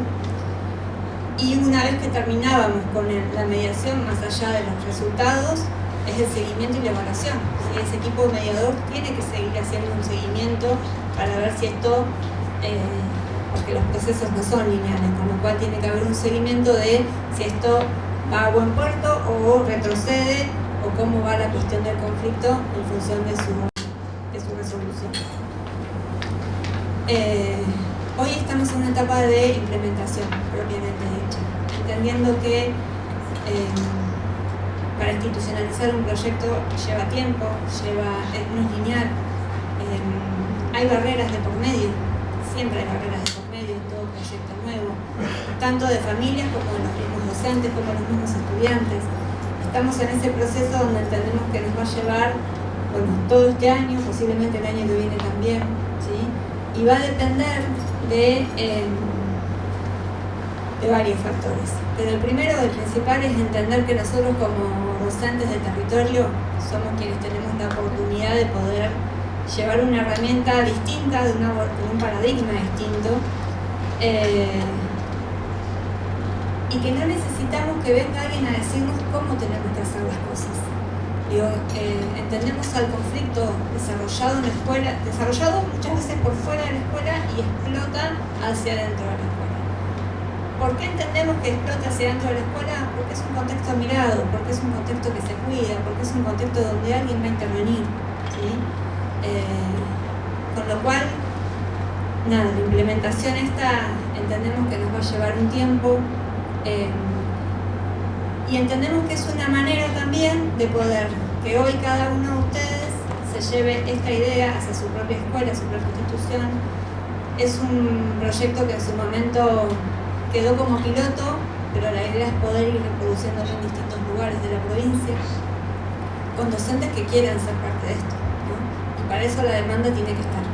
Y una vez que terminábamos con la mediación, más allá de los resultados, es el seguimiento y la evaluación. ¿Sí? Ese equipo mediador tiene que seguir haciendo un seguimiento para ver si esto, porque los procesos no son lineales, con lo cual tiene que haber un seguimiento de si esto va a buen puerto o retrocede, o cómo va la cuestión del conflicto en función de su resolución. Hoy estamos en una etapa de implementación propiamente dicha, entendiendo que para institucionalizar un proyecto lleva tiempo, no es lineal, hay barreras de por medio, siempre hay barreras de por medio en todo proyecto nuevo, tanto de familias como de los mismos docentes, como de los mismos estudiantes. Estamos en ese proceso donde entendemos que nos va a llevar, bueno, todo este año, posiblemente el año que viene también, ¿sí? Y va a depender de varios factores. Pero el primero, el principal, es entender que nosotros como docentes del territorio somos quienes tenemos la oportunidad de poder llevar una herramienta distinta, de un paradigma distinto, y que no necesitamos que venga alguien a decirnos cómo tenemos que hacer las cosas. Digo, entendemos al conflicto desarrollado en la escuela, desarrollado muchas veces por fuera de la escuela y explota hacia adentro de la escuela. ¿Por qué entendemos que explota hacia adentro de la escuela? Porque es un contexto mirado, porque es un contexto que se cuida, porque es un contexto donde alguien va a intervenir, ¿sí? Con lo cual, nada, la implementación esta entendemos que nos va a llevar un tiempo, y entendemos que es una manera también de poder que hoy cada uno de ustedes se lleve esta idea hacia su propia escuela, su propia institución. Es un proyecto que en su momento quedó como piloto, pero la idea es poder ir reproduciéndolo en distintos lugares de la provincia, con docentes que quieran ser parte de esto, ¿no? Y para eso la demanda tiene que estar.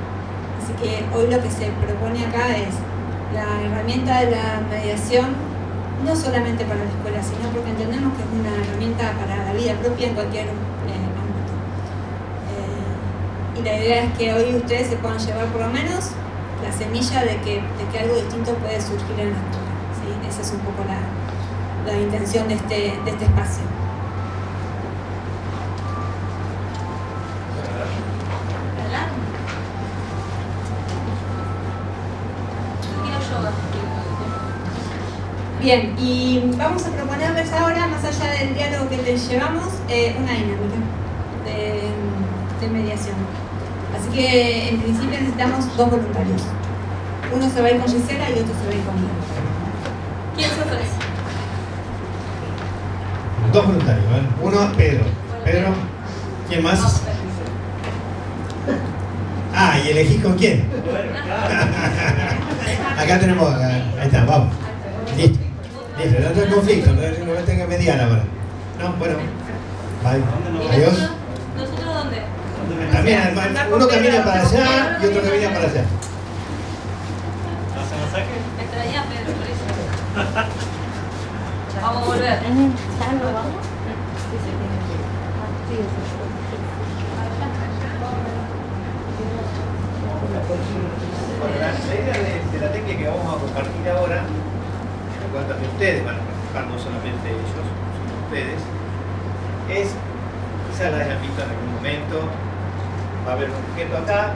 Así que hoy lo que se propone acá es la herramienta de la mediación, no solamente para la escuela, sino porque entendemos que es una herramienta para la vida propia en cualquier ámbito. Y la idea es que hoy ustedes se puedan llevar por lo menos la semilla de que algo distinto puede surgir en la escuela, ¿sí? Esa es un poco la intención de este espacio. Bien, y vamos a proponerles ahora, más allá del diálogo que les llevamos, una dinámica de mediación. Así que en principio necesitamos 2 voluntarios. Uno se va a ir con Gisela y otro se va a ir conmigo. ¿Quién se ofrece? 2 voluntarios, ¿vale? Uno, Pedro. Pedro, ¿quién más? Ah, ¿y elegís con quién? Acá tenemos, ahí está, vamos. Listo. Listo, no hay conflicto, no tengo que mediar ahora. No, bueno. Bye. Adiós. ¿Nosotros dónde? También, uno camina para allá y otro camina para allá. ¿Hacen masaje? Me extraña Pedro, por eso. Vamos a volver. ¿Ya no vamos? Sí, sí, sí. Bueno, la idea de la técnica que vamos a compartir ahora, en la cual también ustedes van a participar, no solamente ellos, sino ustedes, es, quizás la hayan visto en algún momento, va a haber un objeto acá,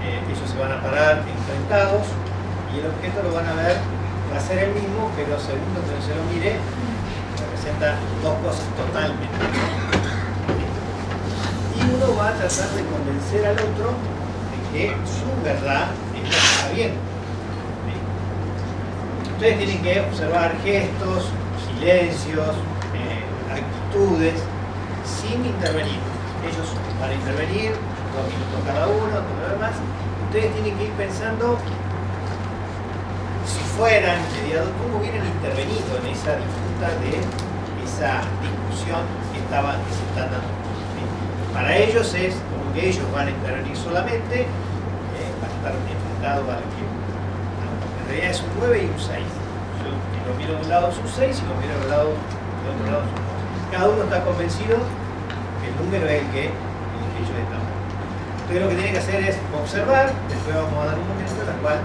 ellos se van a parar enfrentados y el objeto lo van a ver, va a ser el mismo, pero segundo que se lo mire, representa 2 cosas totalmente diferentes. Y uno va a tratar de convencer al otro de que su verdad está bien. ¿Sí? Ustedes tienen que observar gestos, silencios, actitudes, sin intervenir. Ellos van a intervenir, 2 minutos cada uno, todo lo demás. Ustedes tienen que ir pensando, si fueran mediadores, cómo hubieran intervenido en esa disputa de esa discusión que se están dando. ¿Sí? Para ellos es como que ellos van a intervenir solamente, van a estar enfrentados a la que en realidad es un 9 y un 6. Yo lo miro de un lado es un 6 y lo miro del otro lado es un 9. Cada uno está convencido que el número es el que ellos están. Entonces lo que tienen que hacer es observar, después vamos a dar un momento en el cual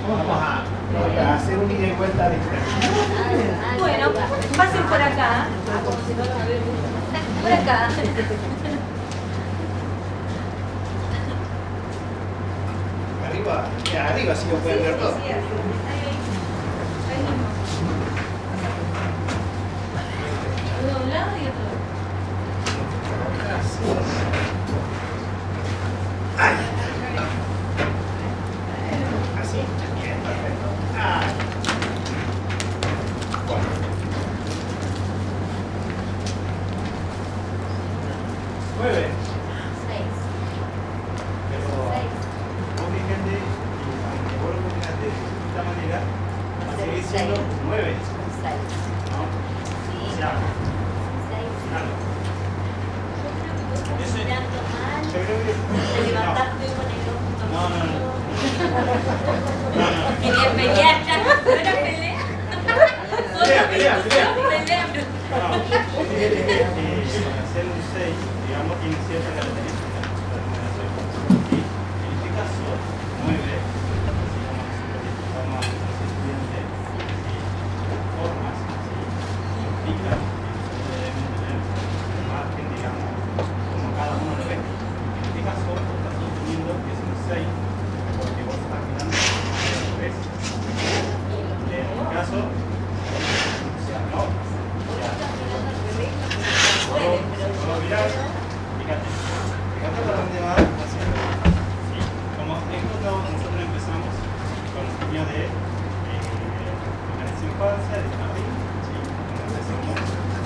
vamos a hacer un ida y vuelta de Bueno, pasen por acá. Por acá. arriba sí lo pueden ver todo. Uno de un lado y otro. Ahí está. Así, bien, perfecto. Ahí. Bueno. Mueve. Pero vos fíjate, aunque vos lo pongas de esta manera, va a seguir siendo 9. ¿No? O sea, claro. Eso es. Yo creo que. No. Quería pelear ya. ¿No era pelea? Pelea. Pelea. No, hacer un 6, digamos, tiene ciertas características. Y en este caso, 9, vamos a hacer el siguiente, formas, implica que nosotros debemos tener un margen, digamos, como cada uno lo ve. En este caso, estás sosteniendo que es un 6, porque vos estás mirando al revés. En este caso, o sea, no. Vamos a mirar, fíjate para dónde va hacia arriba. ¿Sí? Como esto nosotros empezamos con el niño de la infancia, de jardín, ¿sí? Como empezamos,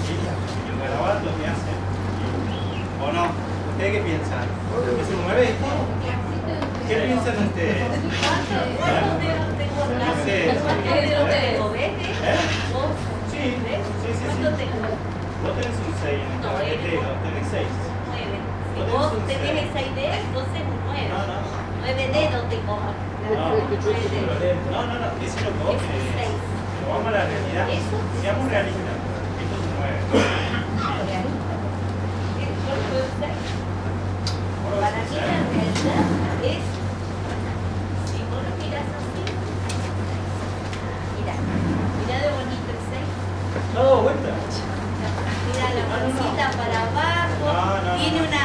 ¿sí? Y el garabato lo que hace, ¿sí? ¿O no? ¿Ustedes qué piensan? ¿Es un 9? ¿Qué piensan ustedes? No sé. Sí. Vos tenés un 6 en el caballero, tenés 6. Si vos tenés esa idea, entonces un 9. No. 9 dedos te cojan. No, eso es lo que vos querés. Pero vamos a la realidad. Seamos realistas. Esto es un 9. Para mí la realidad es, si vos lo mirás así, mirá de bonito el 6. No, vuelta. Mira la bolsita para abajo, No. tiene una...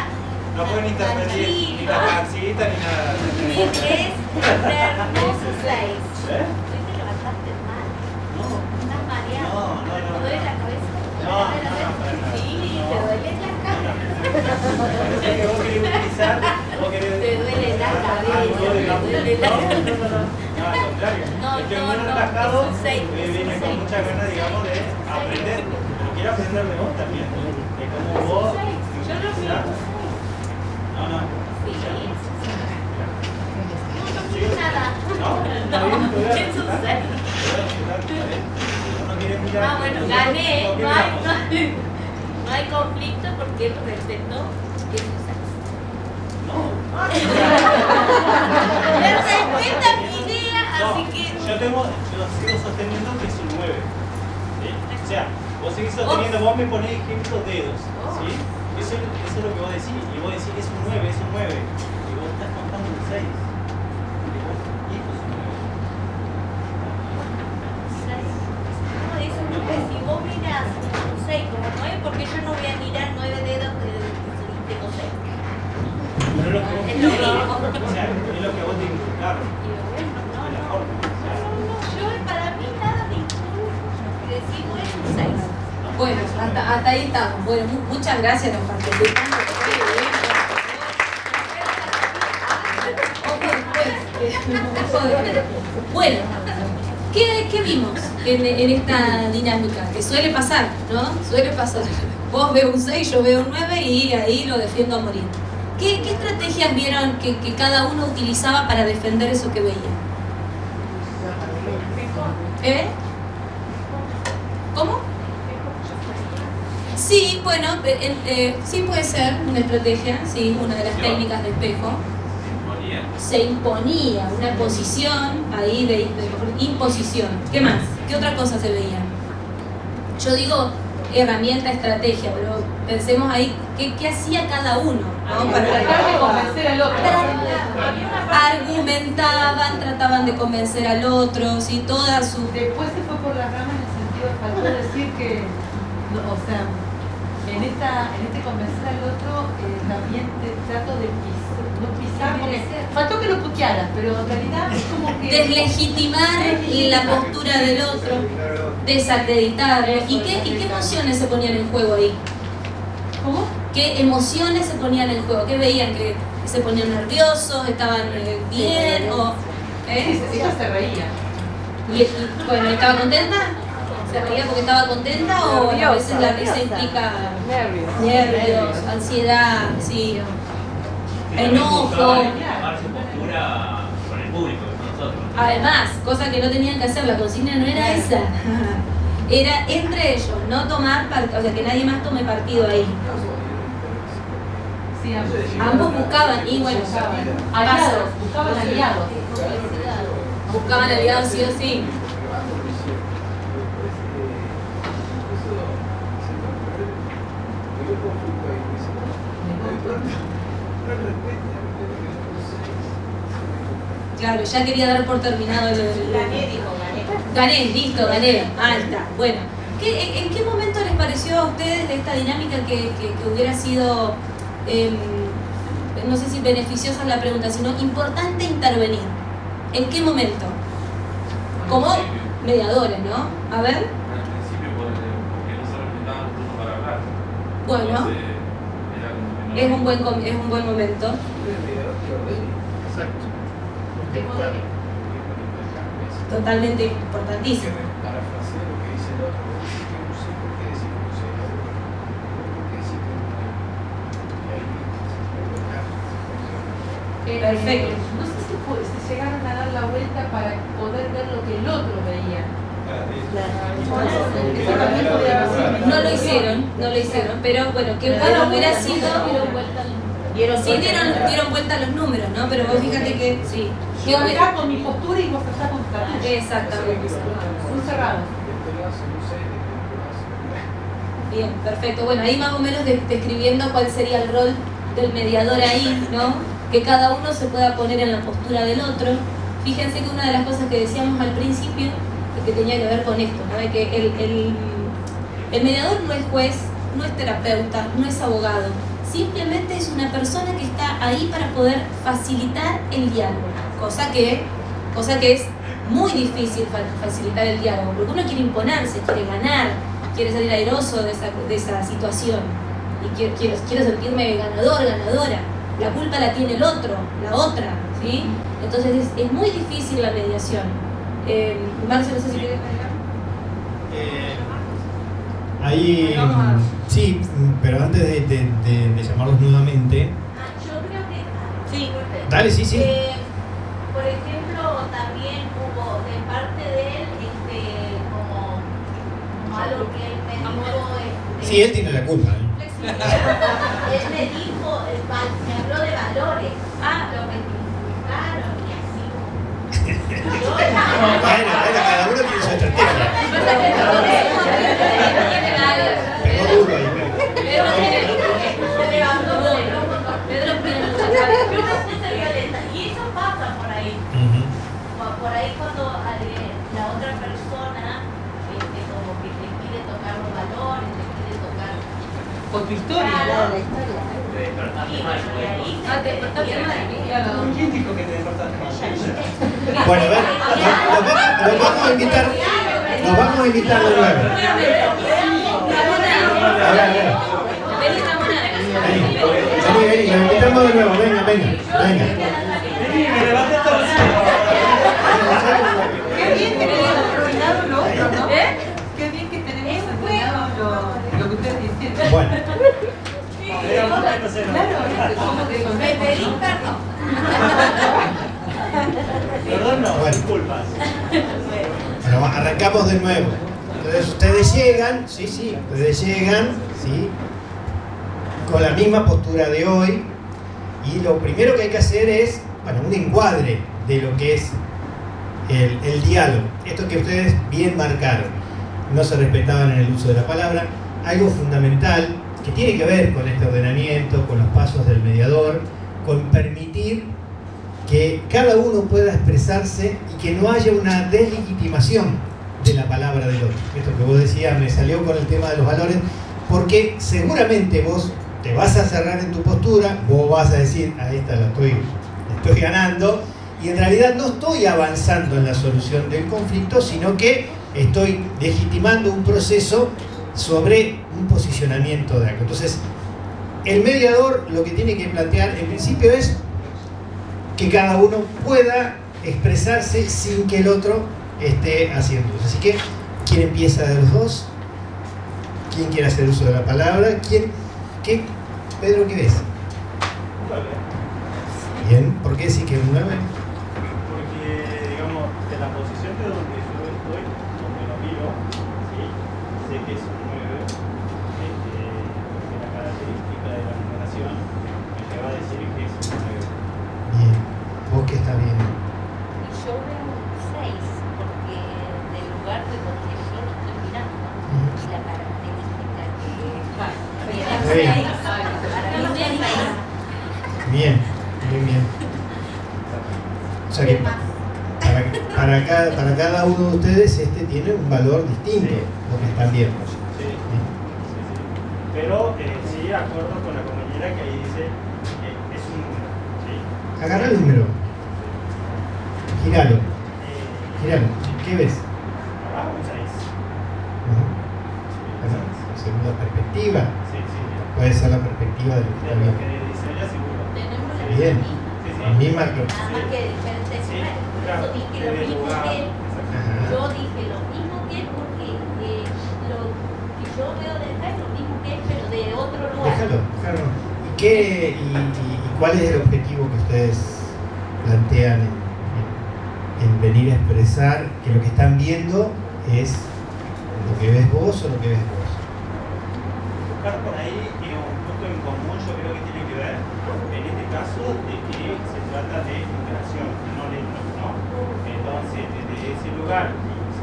No pueden interferir ni la pancita ni nada. Y es un hermoso 6. ¿Eh? Hoy te levantaste mal, No. estás mareado. No. ¿Te duele la cabeza? No, para nada. Sí, te duele la cabeza. Parece que vos querés utilizar. Te duele la cabeza, te duele la cabeza. No, al contrario. No, Estoy no, muy no, relajado, es un 6, viene con muchas ganas, digamos, de aprender. Pero quiero aprender de vos también. De cómo vos. Yo lo utilizás. vi. No. Sí. No quiero nada. No, está bien, te voy a Es un respetar. 6. Te voy a respetar, está bien. No quieres mirar. Ah, bueno, gané. ¿Por qué No miramos? hay conflicto porque él respetó que es un 6. No. Me respeta mi idea, así que... Yo sigo sosteniendo que es un 9. ¿Sí? O sea, vos seguís sosteniendo, vos me ponés ejemplos dedos. ¿Sí? Eso es lo que vos decís. Y vos decís, es un 9. Y vos estás contando un 6. Y vos, y esto es un 9. No, es un 9. Si vos mirás un 6 como 9, porque yo no voy a mirar 9 dedos y tengo 6. Pero es lo que vos Es lo mismo. o sea, es lo que vos te inculcaron. Y bueno, De la forma. O sea, yo para mí nada me inculca. Lo que decimos es un 6. Bueno, hasta ahí estamos. Bueno, muchas gracias a los participantes. Bueno, ¿qué vimos en esta dinámica? Que suele pasar, ¿no? Suele pasar. Vos veo un 6, yo veo un 9 y ahí lo defiendo a morir. ¿Qué estrategias vieron que cada uno utilizaba para defender eso que veía? ¿Cómo? Sí, bueno, sí puede ser una estrategia, sí, una de las técnicas de espejo. Se imponía una posición ahí de imposición. ¿Qué más? ¿Qué otra cosa se veía? Yo digo, herramienta, estrategia, pero pensemos ahí qué hacía cada uno, ¿no? Tratar de convencer al otro. Argumentaban, trataban de convencer al otro, ¿sí? Toda su... Después se fue por las ramas en el sentido de faltó decir que, o sea, en este convencer al otro también trato de no pisar, porque faltó que lo putearas, pero en realidad es como que... Deslegitimar la postura del otro, desacreditarlo. ¿Y qué emociones se ponían en juego ahí? ¿Cómo? ¿Qué emociones se ponían en juego? ¿Qué veían? ¿Que se ponían nerviosos? ¿Estaban bien? ¿O, Ella se reía. y bueno, ¿estaba contenta? ¿Se reía porque estaba contenta? ¿O a veces la risa implica nervios, ansiedad, sí, enojo? Tomar su postura con el público, con nosotros. Además, cosa que no tenían que hacer, la consigna no era esa. Era entre ellos, no tomar partido, o sea, que nadie más tome partido ahí. Sí, Ambos buscaban, y bueno, aliados, buscaban aliados. buscaban aliados sí o sí. Claro, ya quería dar por terminado lo del... Gané, listo, gané. Ah, está. Bueno, ¿en qué momento les pareció a ustedes de esta dinámica que hubiera sido, no sé si beneficiosa la pregunta, sino importante intervenir? ¿En qué momento? Como mediadores, ¿no? A ver. Al principio, porque no se respetaban el turno para hablar. Bueno, Entonces, era como que no- es un buen momento. Exacto. Totalmente importantísimo. Parafrasear lo que dice el otro, dice que un sí, ¿por qué decir que un sí? ¿Por qué decir que un no? Y ahí Perfecto. No sé si llegaron a dar la vuelta para poder ver lo que el otro veía. Eso también podía haber sido. No lo hicieron, pero bueno, qué bueno hubiera sido. Sí, dieron vuelta los números, ¿no? Pero vos fíjate que sí. Yo acá con mi postura y vos acá con tu postura. Exactamente. Muy cerrados. Bien, perfecto. Bueno, ahí más o menos describiendo cuál sería el rol del mediador ahí, ¿no? Que cada uno se pueda poner en la postura del otro. Fíjense que una de las cosas que decíamos al principio es que tenía que ver con esto, ¿no? De que el mediador no es juez, no es terapeuta, no es abogado. Simplemente es una persona que está ahí para poder facilitar el diálogo, cosa que es muy difícil facilitar el diálogo, porque uno quiere imponerse, quiere ganar, quiere salir airoso de esa situación, y quiero sentirme ganador, ganadora. La culpa la tiene el otro, la otra, ¿sí? Entonces es muy difícil la mediación. Marcio, no sé si quieres agregar. Ahí, sí, pero antes de llamarlos nuevamente, Yo creo que Sí. dale, sí, sí. por ejemplo, también hubo de parte de él como algo que él me dijo. Sí, él tiene la culpa. Él me dijo, me habló de valores. Lo que te inculcaron y así. Bueno, cada uno tiene su estrategia. Pegó duro ahí, Se levantó con el ojo. Yo me puse violenta. Y eso pasa por ahí. Por ahí cuando la otra persona como que te quiere tocar los valores, te quiere tocar. Con tu historia. Claro. Te despertaste Y mal, bueno, y ahí Te despertaste mal. ¿Quién dijo que te despertaste mal? Bueno, a ver, nos vamos a invitar de nuevo. A ver. Vení, Ramona. Vení, nos invitamos de nuevo, venga. Vení, me levanté todo el Qué bien que tenemos coordinado lo otro, ¿no? Qué bien que tenemos coordinado lo que ustedes hicieron. Bueno, Claro, como que con Me pedí perdón. Perdón, no, Bueno. disculpas. bueno, arrancamos de nuevo. Entonces ustedes llegan, sí, con la misma postura de hoy, y lo primero que hay que hacer es, un encuadre de lo que es el diálogo. Esto que ustedes bien marcaron. No se respetaban en el uso de la palabra, algo fundamental que tiene que ver con este ordenamiento, con los pasos del mediador, con permitir que cada uno pueda expresarse y que no haya una deslegitimación de la palabra del otro. Esto que vos decías me salió con el tema de los valores, porque seguramente vos te vas a cerrar en tu postura, vos vas a decir, a esta la estoy ganando, y en realidad no estoy avanzando en la solución del conflicto, sino que estoy legitimando un proceso sobre un posicionamiento de algo. Entonces, el mediador lo que tiene que plantear en principio es que cada uno pueda expresarse sin que el otro esté haciendo uso. Así que, ¿quién empieza de los dos? ¿Quién quiere hacer uso de la palabra? ¿Qué? Pedro, ¿qué ves? Bien, ¿por qué decís que es un 9? Porque, digamos, de la posición de donde yo estoy, donde lo miro, ¿sí? Sé que es un 9, porque la característica de la numeración me lleva a decir que es un 9. Bien, ¿vos qué estás viendo? Y yo veo un 6, porque del lugar de donde yo lo estoy mirando, y la característica que Bien. para mí es 6. Bien, muy bien. O sea que para cada uno de ustedes este tiene un valor distinto, lo que están viendo. Sí. Pero sí acuerdo con la compañera que ahí dice que es un número. ¿Sí? Agarra el número. Gíralo. ¿Qué ves? Acá un 6. Según la perspectiva. Sí. Puede ser la perspectiva de lo que está De lo viendo. que dice ella, seguro. Tenemos la Bien. misma. La misma que... Nada más que diferentes Sí, lugares. Por claro. eso dije lo mismo que él. Ajá. Yo dije lo mismo que él porque lo que yo veo de acá es lo mismo que él, pero de otro lugar. Déjalo. ¿Y cuál es el objetivo que ustedes plantean en venir a expresar que lo que están viendo es lo que ves vos o lo que ves vos? Buscar por ahí un punto en común, yo creo que tiene que ver, en este caso, de que se trata de numeración, no letras, ¿no? Entonces, desde ese lugar...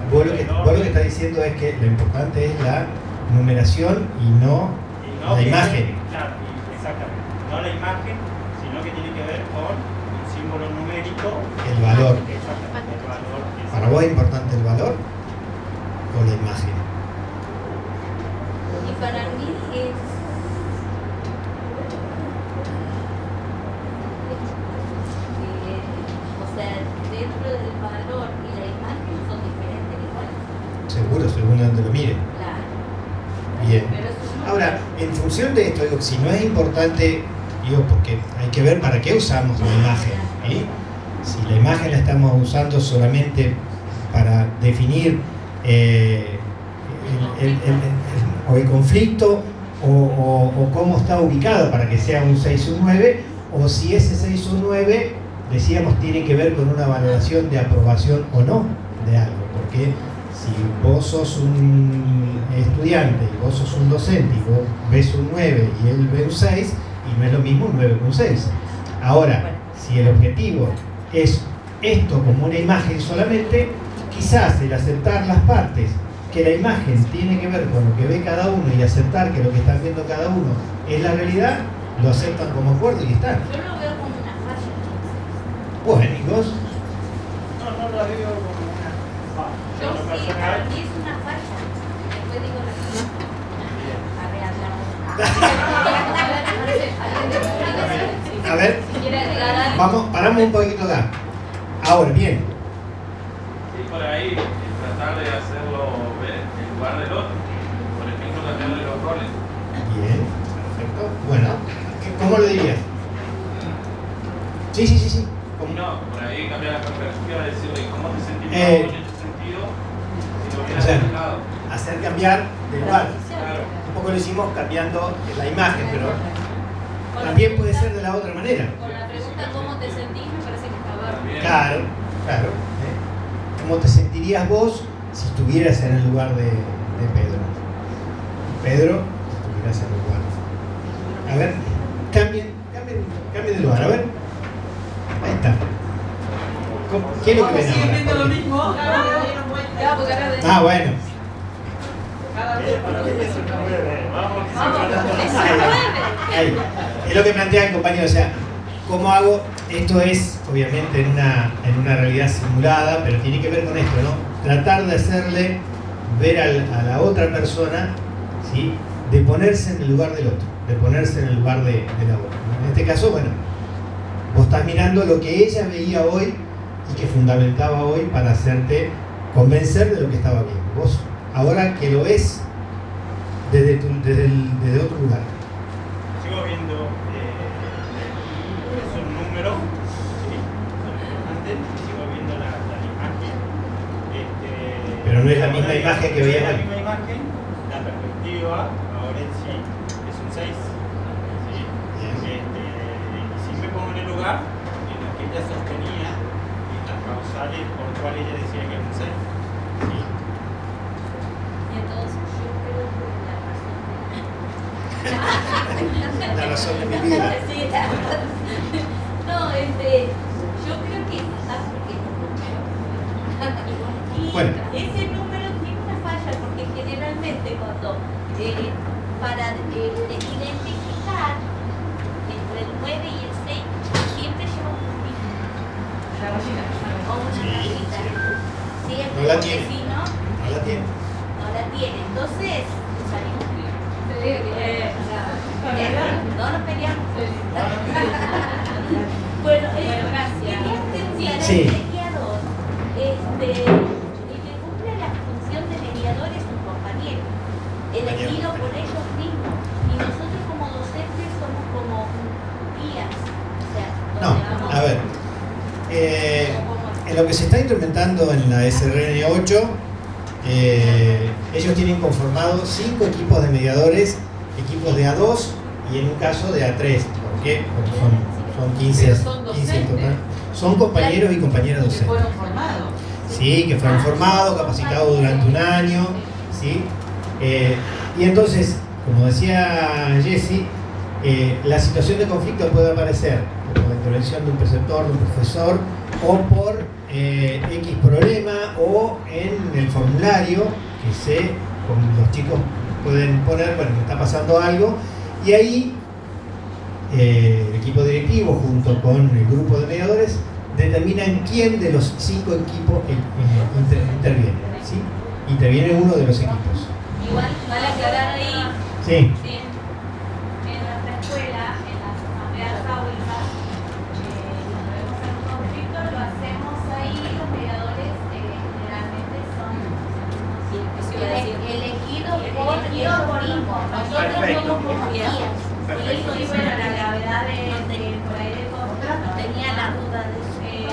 Vos lo que estás diciendo es que lo importante es la numeración y no la imagen. Claro, exactamente. No la imagen, sino que tiene que ver con un símbolo numérico. El valor. Exactamente, el valor. ¿Para vos es importante el valor o la imagen? Y para mí es... o sea, dentro del valor y la imagen son diferentes igual. Seguro, según donde lo mire. Claro. Bien. Pero eso no- Ahora, en función de esto, digo, si no es importante, digo, porque hay que ver para qué usamos la imagen. ¿Sí? Si la imagen la estamos usando solamente para definir el conflicto o cómo está ubicado para que sea un 6 o un 9, o si ese 6 o un 9, decíamos, tiene que ver con una valoración de aprobación o no de algo, porque si vos sos un estudiante y vos sos un docente y vos ves un 9 y él ve un 6, y no es lo mismo un 9 que un 6. Ahora, si el objetivo es esto como una imagen solamente, quizás el aceptar las partes, que la imagen tiene que ver con lo que ve cada uno y aceptar que lo que están viendo cada uno es la realidad, lo aceptan como acuerdo y están. Yo lo veo como una falla. Bueno, ¿y vos? No la veo como una falla. Yo En lo sí, para personal, mí es una falla. Después digo la A ver, Si quiere agregar algo. vamos, paramos un poquito acá. Ahora, bien, Y por ahí, tratar de hacerlo ver en lugar del otro. Por ejemplo, cambiarle los roles. bien, perfecto. Bueno, ¿cómo lo dirías? Sí. ¿Cómo? No, por ahí cambiar la perspectiva, decirle cómo te sentirías vos en este sentido si lo O hubieras sea, aplicado. hacer cambiar de lugar. Claro. Un poco lo hicimos cambiando la imagen, pero Con la también puede pregunta- ser de la otra manera. Con la pregunta ¿cómo te sentís? Me parece que está bárbaro. También. Claro. ¿Cómo te sentirías vos si estuvieras en el lugar de Pedro? Pedro, si estuvieras en el lugar. A ver, cambien de lugar, a ver. Ahí está. ¿Qué es lo que ven ¿Siguen viendo lo ahora? mismo? Ya, porque ahora de- Ah, bueno. Cada para mí es un 9. Ahí. Es lo que plantea el compañero, o sea, ¿cómo hago? Esto es, obviamente, en una realidad simulada, pero tiene que ver con esto, ¿no? Tratar de hacerle ver a la otra persona, ¿sí? De ponerse en el lugar del otro, de ponerse en el lugar de la otra, ¿no? En este caso, bueno, vos estás mirando lo que ella veía hoy y que fundamentaba hoy para hacerte convencer de lo que estaba bien. Vos, ahora que lo ves desde otro lugar. Sigo viendo es un número, ¿sí? Antes sigo viendo la imagen. Pero no es la misma imagen que veías la hoy. misma imagen, la perspectiva, ahora en sí es un 6. ¿Sí? Y si me pongo en el lugar en el que ella sostenía las causales por las cuales ella decía que era un 6. ¿Sí? Y entonces yo creo que La razón de mi vida. Sí, la razón. No, yo creo que porque es un número. Y Bueno. ese número tiene una falla porque generalmente cuando para identificar entre el 9 y el 6 siempre lleva un puntito. O una rayita. Siempre, No la porque tiene. si no, No la tiene. no la tiene. Entonces, salimos bien. No nos peleamos. Bueno, gracias. Sí. El mediador, el que cumple la función de mediador es un compañero, elegido por ellos mismos. Y nosotros como docentes somos como guías. O sea, No, a ver. En lo que se está implementando en la SRN 8, ellos tienen conformados 5 equipos de mediadores, equipos de A2 y en un caso de A3. ¿Por qué? Porque son 15, Pero son 15 en docentes. total. Son compañeros y compañeras Que docentes. fueron formados. Sí, que fueron formados, capacitados durante un año, ¿sí? Y entonces, como decía Jessy, la situación de conflicto puede aparecer por la intervención de un preceptor, de un profesor, o por X problema, o en el formulario que los chicos pueden poner, bueno, me está pasando algo, y ahí el equipo directivo junto con el grupo de mediadores determinan quién de los 5 equipos interviene, ¿sí? Interviene uno de los equipos. igual vale aclarar ahí. Sí. Sí. En nuestra escuela, en las asambleas áulicas, cuando vemos algún conflicto, lo hacemos ahí, los mediadores generalmente son elegidos por ellos mismos. Nosotros Perfecto. somos como guías. Por eso digo la gravedad de por ahí de contrato. Tenía la duda de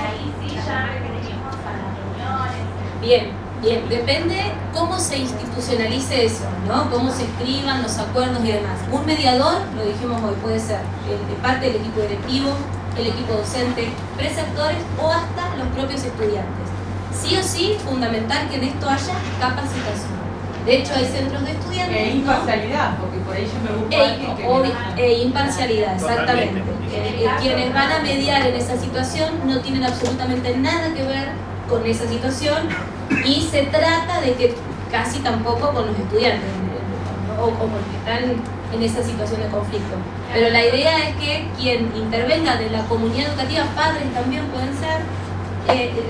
ahí sí ya requerimos a las reuniones. Bien, bien. Depende cómo se institucionalice eso, ¿no? Cómo se escriban los acuerdos y demás. Un mediador, lo dijimos hoy, puede ser de parte del equipo directivo, el equipo docente, preceptores o hasta los propios estudiantes. Sí o sí, fundamental que en esto haya capacitación. De hecho, hay centros de estudiantes. E ¿no? imparcialidad, porque por ahí yo me busco a alguien que Imparcialidad, exactamente. Quienes van a mediar en esa situación no tienen absolutamente nada que ver con esa situación y se trata de que casi tampoco con los estudiantes o porque están en esa situación de conflicto. Pero la idea es que quien intervenga de la comunidad educativa, padres también pueden ser,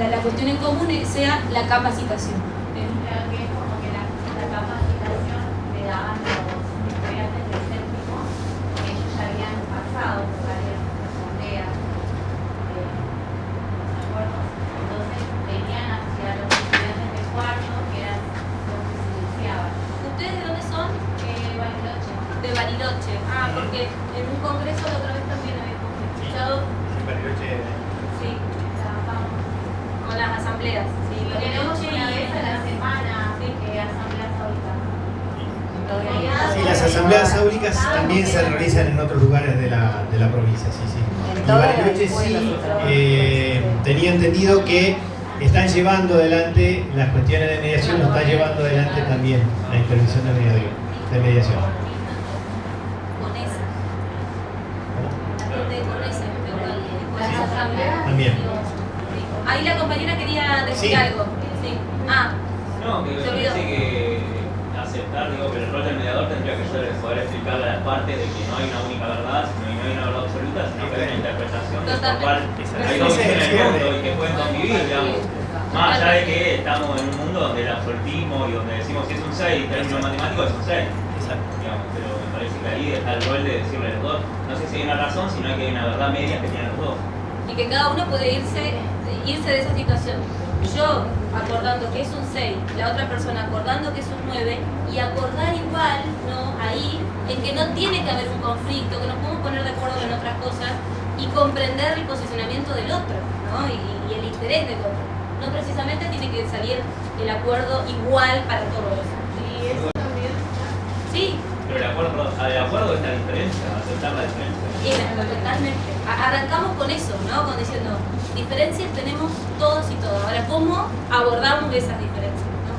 la cuestión en común sea la capacitación. Creo que es como que la capacitación le daban los estudiantes del séptimo, porque ellos ya habían pasado por varias asambleas, acuerdos. Entonces venían hacia los estudiantes de cuarto, que eran los que se iniciaban. ¿Ustedes de dónde son? Bariloche. De Bariloche. Ah, porque en un congreso la otra vez también habíamos escuchado. Sí, Trabajamos. con las asambleas. Sí, Tenemos Bariloche una y vez a la semana asambleas áulicas. Sí, las asambleas áulicas también se realizan en otros lugares de la provincia, sí, sí. Y Bariloche sí, tenía entendido que están llevando adelante las cuestiones de mediación, lo está llevando adelante también la intervención de mediación. con esa. Con esa, Las asambleas. También. Ahí la compañera quería decir Sí. algo. Sí. Ah, No, que me Se olvidó. parece que hace contestar, digo que el rol del mediador tendría que ser el poder explicarle a las partes de que no hay una única verdad, sino que no hay una verdad absoluta, sino que hay una interpretación de la cual hay dos visiones del mundo y que pueden convivir, digamos. Más allá de que estamos en un mundo donde el absolutismo y donde decimos si es un 6 en términos matemáticos es un 6. Digamos, pero me parece que ahí está el rol de decirle a los dos, no sé si hay una razón, sino que hay una verdad media que tienen los dos. Y que cada uno puede irse de esa situación. Yo acordando que es un 6, la otra persona acordando que es un 9, y acordar igual, ¿no? Ahí, en que no tiene que haber un conflicto, que nos podemos poner de acuerdo en otras cosas y comprender el posicionamiento del otro, ¿no? Y el interés del otro. No precisamente tiene que salir el acuerdo igual para todos. Y eso también. Sí. Pero el acuerdo es la diferencia, aceptar la diferencia. Totalmente. Arrancamos con eso, ¿no? Con diciendo, diferencias tenemos todos y todas. Ahora, ¿cómo abordamos esas diferencias? ¿No?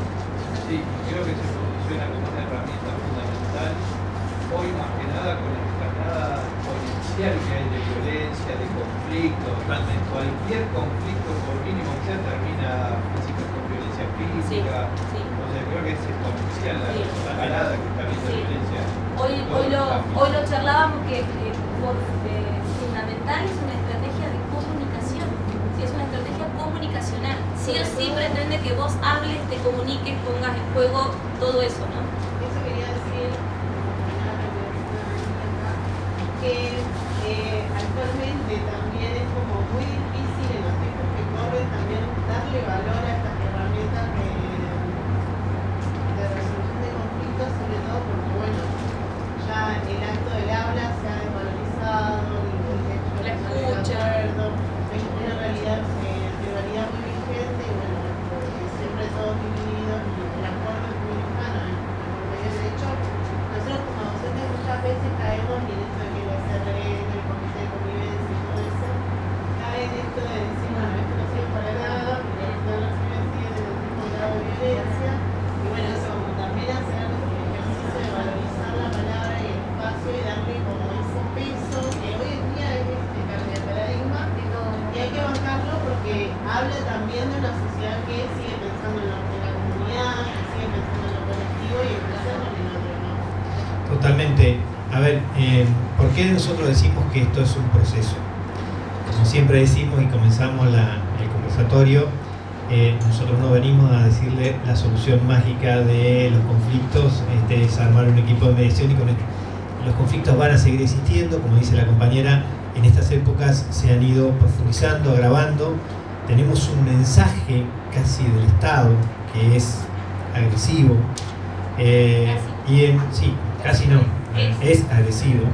Sí, creo que se posiciona como una herramienta fundamental, hoy más que nada con la escalada exponencial que hay de violencia, de conflicto. Cualquier conflicto, por mínimo que sea, termina física con violencia física. Sí. O sea, creo que es exponencial la escalada que está viendo violencia. Hoy lo charlábamos que fundamental es una estrategia de comunicación. Sí, es una estrategia comunicacional. Sí o sí pretende que vos hables, te comuniques, pongas en juego todo eso, ¿no? Eso quería decir que actualmente también es como muy difícil en los tiempos que corren también darle valor a estas herramientas de resolución de conflictos, sobre todo porque bueno, ya el acto del habla se ha desvalorizado, la escucha, es una realidad muy vigente y bueno, siempre todos divididos y el acuerdo es muy lejano. De hecho, nosotros como docentes muchas veces caemos en esto de que el SRE, el comité de convivencia y todo eso, cae en esto de decir, bueno, esto no sirve para nada, porque no nos siguen en el mismo grado de violencia, y bueno, eso como también hacer el ejercicio de valorizar la palabra y el espacio y darle como ese peso que hoy en día es este cambio de paradigma, y hay que bancarlo porque habla también de una sociedad que sigue pensando en la comunidad, que sigue pensando en lo colectivo y empezando en el otro, ¿no? Totalmente. A ver, ¿por qué nosotros decimos que esto es un proceso? Como siempre decimos y comenzamos el conversatorio, nosotros no venimos a decirle la solución mágica de los conflictos, es armar un equipo de mediación y con esto. Los conflictos van a seguir existiendo, como dice la compañera, en estas épocas se han ido profundizando, agravando. Tenemos un mensaje casi del Estado que es agresivo. Sí, casi no, es agresivo.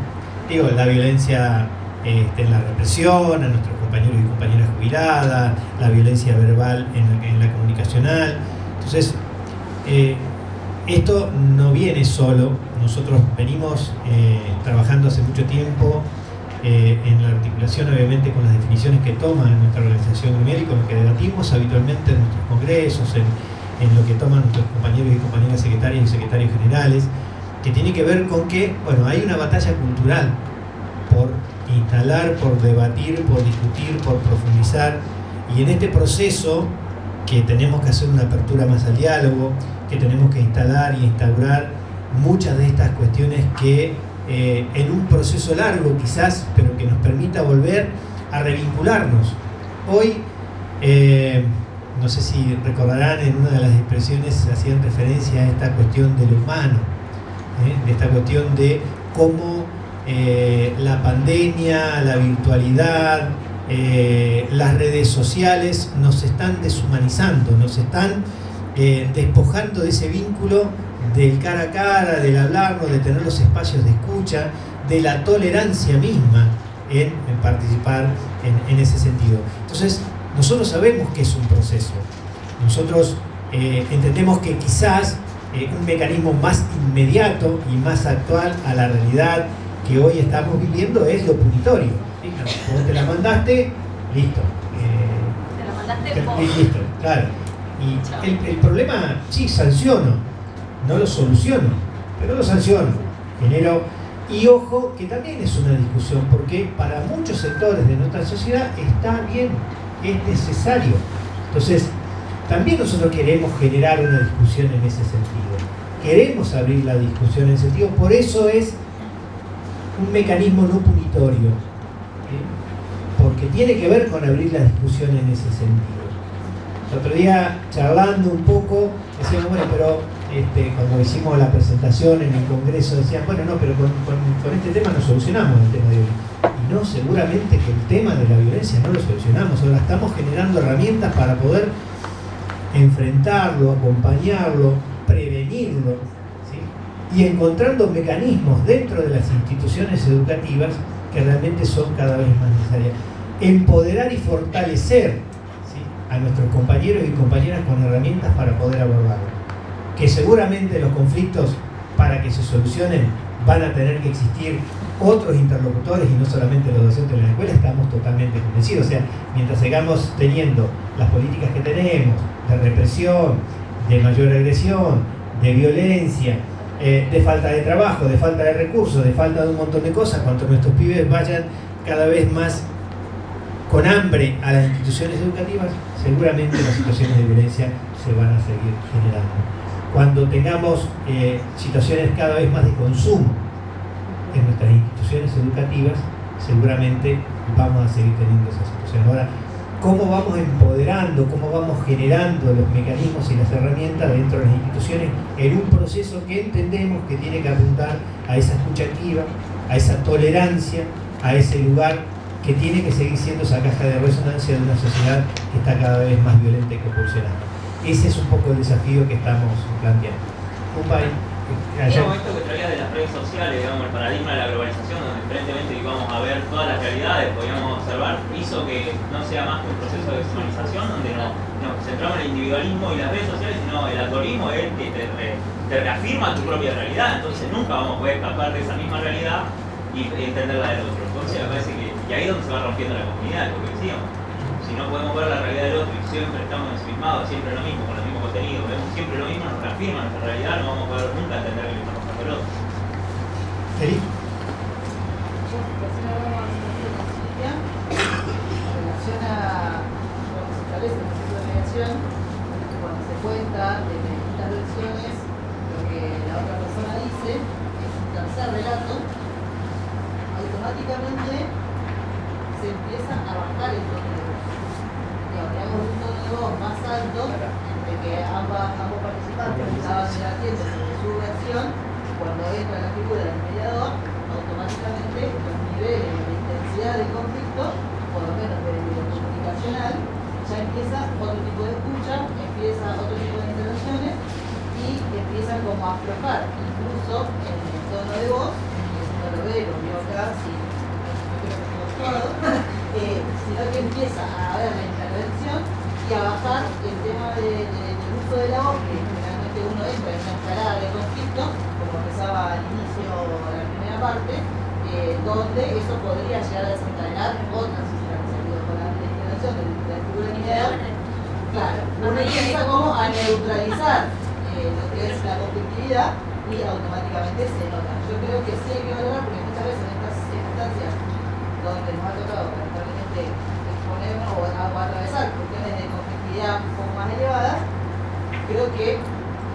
Digo, la violencia en la represión, a nuestros compañeros y compañeras jubiladas, la violencia verbal en la comunicacional. Entonces, esto no viene solo. Nosotros venimos trabajando hace mucho tiempo en la articulación, obviamente, con las definiciones que toma nuestra organización gremial y con lo que debatimos habitualmente en nuestros congresos, en lo que toman nuestros compañeros y compañeras secretarias y secretarios generales, que tiene que ver con que, bueno, hay una batalla cultural por instalar, por debatir, por discutir, por profundizar, y en este proceso que tenemos que hacer una apertura más al diálogo, que tenemos que instalar y instaurar muchas de estas cuestiones que en un proceso largo quizás, pero que nos permita volver a revincularnos. Hoy, no sé si recordarán, en una de las expresiones hacían referencia a esta cuestión de lo humano, de esta cuestión de cómo la pandemia, la virtualidad, las redes sociales nos están deshumanizando, nos están despojando de ese vínculo del cara a cara, del hablarnos, de tener los espacios de escucha, de la tolerancia misma en participar en ese sentido. Entonces, nosotros sabemos que es un proceso. Nosotros entendemos que quizás un mecanismo más inmediato y más actual a la realidad que hoy estamos viviendo es lo punitorio. Vos te la mandaste, listo. Te la mandaste vos. Listo, claro. Y el problema, sí, sanciono, no lo soluciono, pero lo sanciono, genero. Y ojo, que también es una discusión, porque para muchos sectores de nuestra sociedad está bien, es necesario. Entonces, también nosotros queremos generar una discusión en ese sentido. queremos abrir la discusión en ese sentido, por eso es un mecanismo no punitorio, ¿sí? Porque tiene que ver con abrir la discusión en ese sentido. El otro día, charlando un poco, decíamos, bueno, pero cuando hicimos la presentación en el Congreso, decían, bueno, no, pero con este tema no solucionamos el tema de violencia. Y no, seguramente que el tema de la violencia no lo solucionamos, ahora estamos generando herramientas para poder enfrentarlo, acompañarlo, prevenirlo, ¿sí? Y encontrando mecanismos dentro de las instituciones educativas que realmente son cada vez más necesarias. Empoderar y fortalecer, ¿sí?, a nuestros compañeros y compañeras con herramientas para poder abordarlo. Que seguramente los conflictos, para que se solucionen, van a tener que existir otros interlocutores y no solamente los docentes de la escuela, estamos totalmente convencidos. O sea, mientras sigamos teniendo las políticas que tenemos, de represión, de mayor agresión, de violencia, de falta de trabajo, de falta de recursos, de falta de un montón de cosas, cuanto nuestros pibes vayan cada vez más con hambre a las instituciones educativas, seguramente las situaciones de violencia se van a seguir generando. Cuando tengamos situaciones cada vez más de consumo en nuestras instituciones educativas, seguramente vamos a seguir teniendo esa situación. Ahora, ¿cómo vamos empoderando, cómo vamos generando los mecanismos y las herramientas dentro de las instituciones en un proceso que entendemos que tiene que apuntar a esa escucha activa, a esa tolerancia, a ese lugar que tiene que seguir siendo esa caja de resonancia de una sociedad que está cada vez más violenta y compulsionada? Ese es un poco el desafío que estamos planteando. Un país. Digamos, esto que traía de las redes sociales, digamos, el paradigma de la globalización, donde aparentemente íbamos a ver todas las realidades, podíamos observar, hizo que no sea más que un proceso de deshumanización, donde nos centramos en el individualismo y las redes sociales, sino el algoritmo es el que te reafirma tu propia realidad. Entonces nunca vamos a poder escapar de esa misma realidad y entender la del otro. Entonces me parece que, y ahí es donde se va rompiendo la comunidad, lo que decíamos. Si no podemos ver la realidad del otro y siempre estamos ensimismados, siempre lo mismo, con el mismo contenido, vemos siempre lo mismo, nos reafirma nuestra realidad, no vamos a poder nunca entender que le está pasando al otro. ¿Eli? En relación a lo que se establece en el proceso de mediación, cuando se cuenta de distintas versiones, lo que la otra persona dice es un tercer relato, automáticamente se empieza a bajar el tono de voz. Digamos, un tono de voz más alto entre que ambos participantes estaban debatiendo sobre su versión. Cuando entra la figura del mediador, automáticamente los niveles de intensidad del conflicto, por lo menos de lo comunicacional, ya empieza otro tipo de escucha, empieza otro tipo de intervenciones y empiezan como a aflojar, incluso en el tono de voz, que si no lo ve, lo vio acá, si yo creo que estamos todos, sino que empieza a haber la intervención y a bajar el tema del uso de la voz, que generalmente uno entra en una escalada de conflicto, como empezaba al inicio la primera parte, donde eso podría llegar a desencadenar otras situaciones que salido con la intervención de la figura del mediador. Claro, uno empieza como a neutralizar lo que es la conflictividad y automáticamente se nota. Yo creo que sí hay que valorar, porque muchas veces en estas circunstancias donde nos ha tocado lamentablemente exponernos o atravesar cuestiones de conflictividad un poco más elevadas, creo que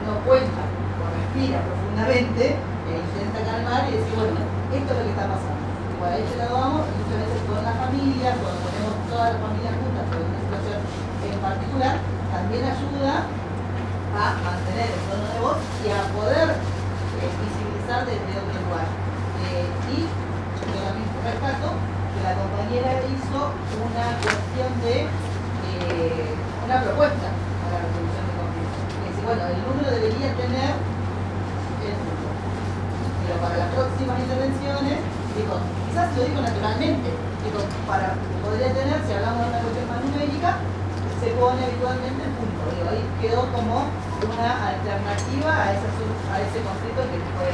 no cuenta o respira profundamente e intenta calmar y decir, bueno, esto es lo que está pasando. Y por ahí se lo vamos, y muchas veces con la familia, cuando ponemos toda la familia juntas por una situación en particular, también ayuda a mantener el tono de voz y a poder visibilizar desde otro lugar. Y yo también rescato que la compañera hizo una cuestión de una propuesta para la resolución de conflictos. Es decir, bueno, el número debería tener el número, pero para las próximas intervenciones, digo, quizás lo digo naturalmente, digo, podría tener, si hablamos de una cuestión más numérica, se pone habitualmente el punto. Digo, ahí quedó como una alternativa a ese conflicto que fue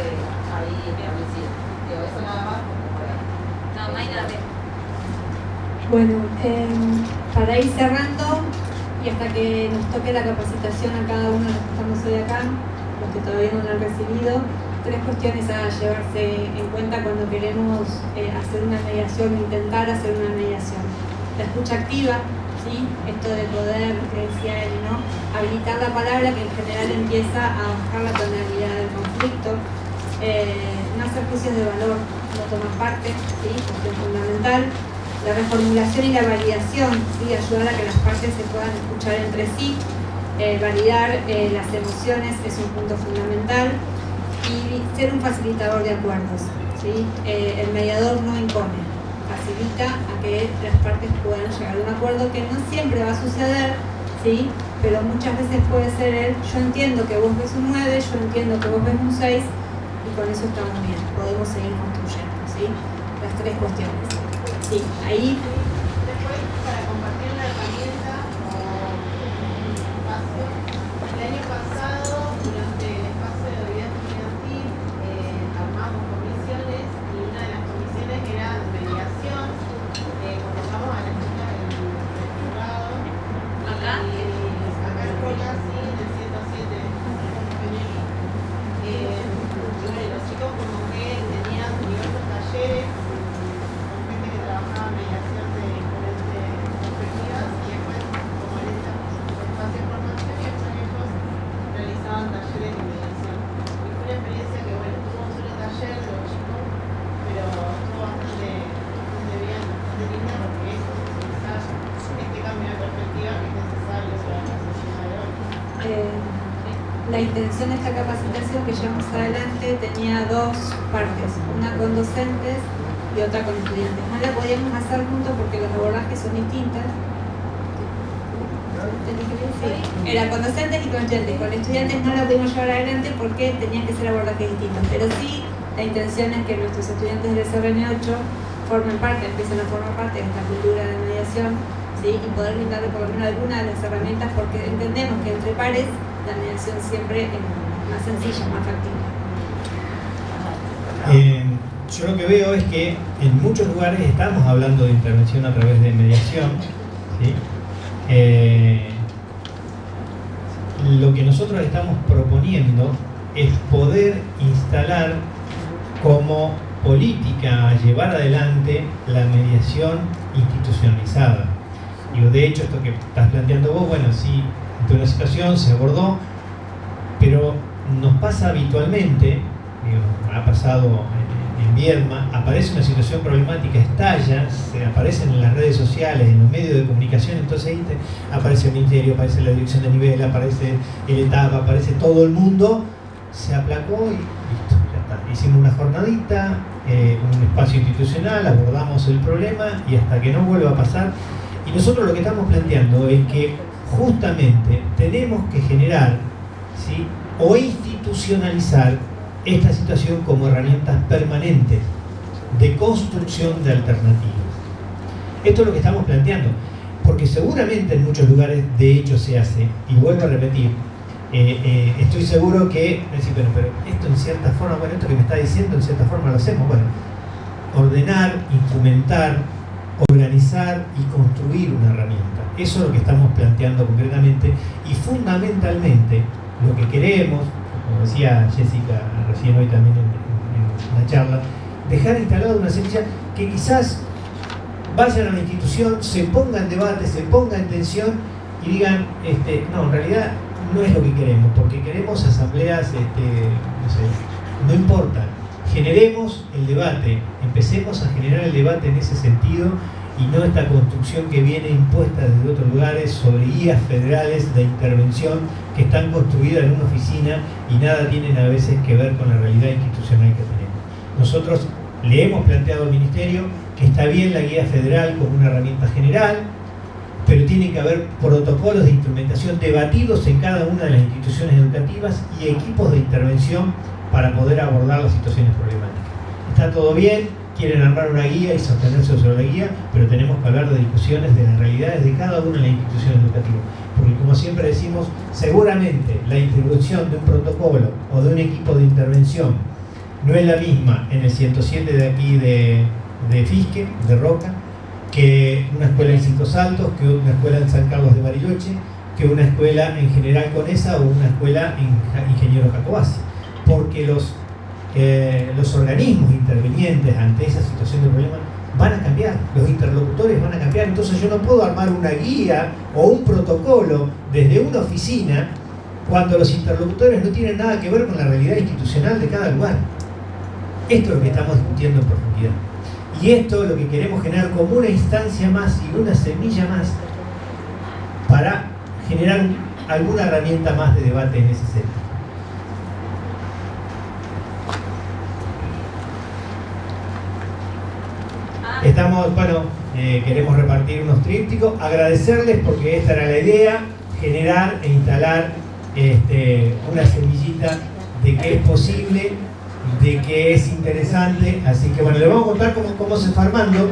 ahí establecido. Digo, eso nada más. No, Mayra, a ver. Bueno, para ir cerrando y hasta que nos toque la capacitación a cada uno de los que estamos hoy acá, los que todavía no lo han recibido, 3 cuestiones a llevarse en cuenta cuando queremos hacer una mediación, intentar hacer una mediación. La escucha activa, o ¿sí? Esto de poder, que decía él, ¿no? Habilitar la palabra que en general empieza a bajar la tonalidad del conflicto, no hacer juicios de valor, no tomar parte, ¿sí? Cuestión fundamental. La reformulación y la validación, ¿sí? Ayudar a que las partes se puedan escuchar entre sí. Validar las emociones es un punto fundamental. Y ser un facilitador de acuerdos, ¿sí? El mediador no impone, facilita a que las partes puedan llegar a un acuerdo que no siempre va a suceder, ¿sí? Pero muchas veces puede ser yo entiendo que vos ves un 9, yo entiendo que vos ves un 6 y con eso estamos bien, podemos seguir construyendo, ¿sí? Las tres cuestiones. Sí, ahí. Después, para compartir una herramienta o un espacio, el año pasado, durante el espacio de vida estudiantil, armamos comisiones y una de las comisiones era mediación. Convocamos a las chicas del juzgado. ¿Acá? Acá en Cola, sí, en el 107. Y bueno, los chicos como que tenían diversos talleres. Trabajaba mediación de diferentes perspectivas y después, como en este espacio de formación, y después ellos realizaban talleres de mediación. Y fue una experiencia que, bueno, tuvo un solo taller de los chicos, pero estuvo bastante bien, bastante linda, porque eso es utilizar este cambio de perspectiva que es necesario para la sociedad de hoy. La intención de esta capacitación que llevamos adelante tenía dos partes, una con docentes y otra con estudiantes. No la podíamos hacer juntos porque los abordajes son distintos. Sí. Era con docentes y con estudiantes. Con estudiantes no la pudimos llevar adelante porque tenían que ser abordajes distintos. Pero sí, la intención es que nuestros estudiantes del SRN8 formen parte, empiecen a formar parte de esta cultura de mediación, ¿sí? Y poder brindarle por lo menos alguna de las herramientas, porque entendemos que entre pares la mediación siempre es más sencilla, más factible. Yo lo que veo es que en muchos lugares estamos hablando de intervención a través de mediación, ¿sí? Lo que nosotros estamos proponiendo es poder instalar como política a llevar adelante la mediación institucionalizada. Digo, de hecho, esto que estás planteando vos, bueno, sí, ante una situación se abordó, pero nos pasa habitualmente, digo, ha pasado en Viedma, aparece una situación problemática, estalla, se aparecen en las redes sociales, en los medios de comunicación, entonces ahí aparece el Ministerio, aparece la Dirección de Nivel, aparece el ETAP, aparece todo el mundo, se aplacó y listo, ya está. Hicimos una jornadita, un espacio institucional, abordamos el problema y hasta que no vuelva a pasar. Y nosotros lo que estamos planteando es que justamente tenemos que generar, ¿sí? O institucionalizar esta situación como herramientas permanentes de construcción de alternativas. Esto es lo que estamos planteando, porque seguramente en muchos lugares de hecho se hace, y vuelvo a repetir, estoy seguro que, pero esto en cierta forma, bueno, esto que me está diciendo en cierta forma lo hacemos, bueno, ordenar, instrumentar, organizar y construir una herramienta. Eso es lo que estamos planteando concretamente y fundamentalmente lo que queremos, como decía Jessica recién hoy también en la charla, dejar instalada una semilla que quizás vayan a la institución, se ponga en debate, se ponga en tensión y digan, no, en realidad no es lo que queremos, porque queremos asambleas, no sé, no importa, generemos el debate, empecemos a generar el debate en ese sentido y no esta construcción que viene impuesta desde otros lugares sobre guías federales de intervención que están construidas en una oficina y nada tienen a veces que ver con la realidad institucional que tenemos. Nosotros le hemos planteado al Ministerio que está bien la guía federal como una herramienta general, pero tiene que haber protocolos de instrumentación debatidos en cada una de las instituciones educativas y equipos de intervención para poder abordar las situaciones problemáticas. Está todo bien, quieren armar una guía y sostenerse sobre la guía, pero tenemos que hablar de discusiones de las realidades de cada una de las instituciones educativas. Porque como siempre decimos, seguramente la introducción de un protocolo o de un equipo de intervención no es la misma en el 107 de aquí de Fisque, de Roca, que una escuela en Cinco Saltos, que una escuela en San Carlos de Bariloche, que una escuela en General Conesa o una escuela en Ingeniero Jacobasi. Porque los organismos intervenientes ante esa situación de problema van a cambiar, los interlocutores van a cambiar. Entonces yo no puedo armar una guía o un protocolo desde una oficina cuando los interlocutores no tienen nada que ver con la realidad institucional de cada lugar. Esto es lo que estamos discutiendo en profundidad. Y esto es lo que queremos generar como una instancia más y una semilla más para generar alguna herramienta más de debate en ese sentido. Estamos, bueno, queremos repartir unos trípticos, agradecerles porque esta era la idea, generar e instalar una semillita de que es posible, de que es interesante, así que bueno, les vamos a contar cómo se fue armando.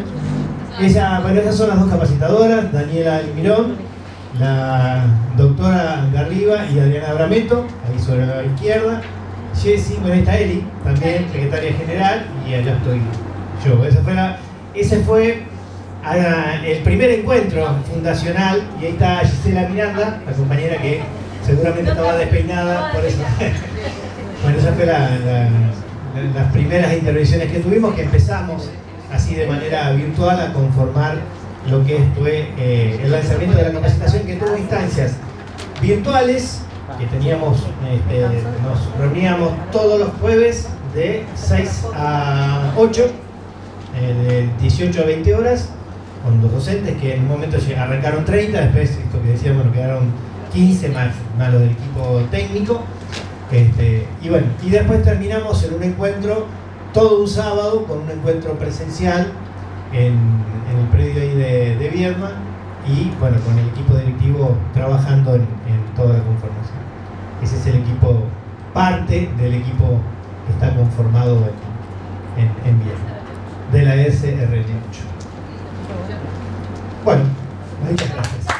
Esas son las dos capacitadoras, Daniela Limirón, la doctora Garriba y Adriana Abrameto, ahí sobre la izquierda. Jessy, bueno, está Eli, también secretaria general, y allá estoy yo. Ese fue el primer encuentro fundacional, y ahí está Gisela Miranda, la compañera que seguramente estaba despeinada, por eso. Bueno, esas fueron las primeras intervenciones que tuvimos, que empezamos así de manera virtual a conformar lo que fue el lanzamiento de la capacitación, que tuvo instancias virtuales, que teníamos, nos reuníamos todos los jueves de 6 a 8, de 18 a 20 horas, con los docentes, que en un momento arrancaron 30, después esto que decíamos, bueno, quedaron 15 más los del equipo técnico. Y bueno, y después terminamos en un encuentro, todo un sábado, con un encuentro presencial en el predio ahí de Viedma, y bueno, con el equipo directivo trabajando en toda la conformación. Ese es el equipo, parte del equipo que está conformado en Viedma, de la SRL8. Bueno, muchas gracias.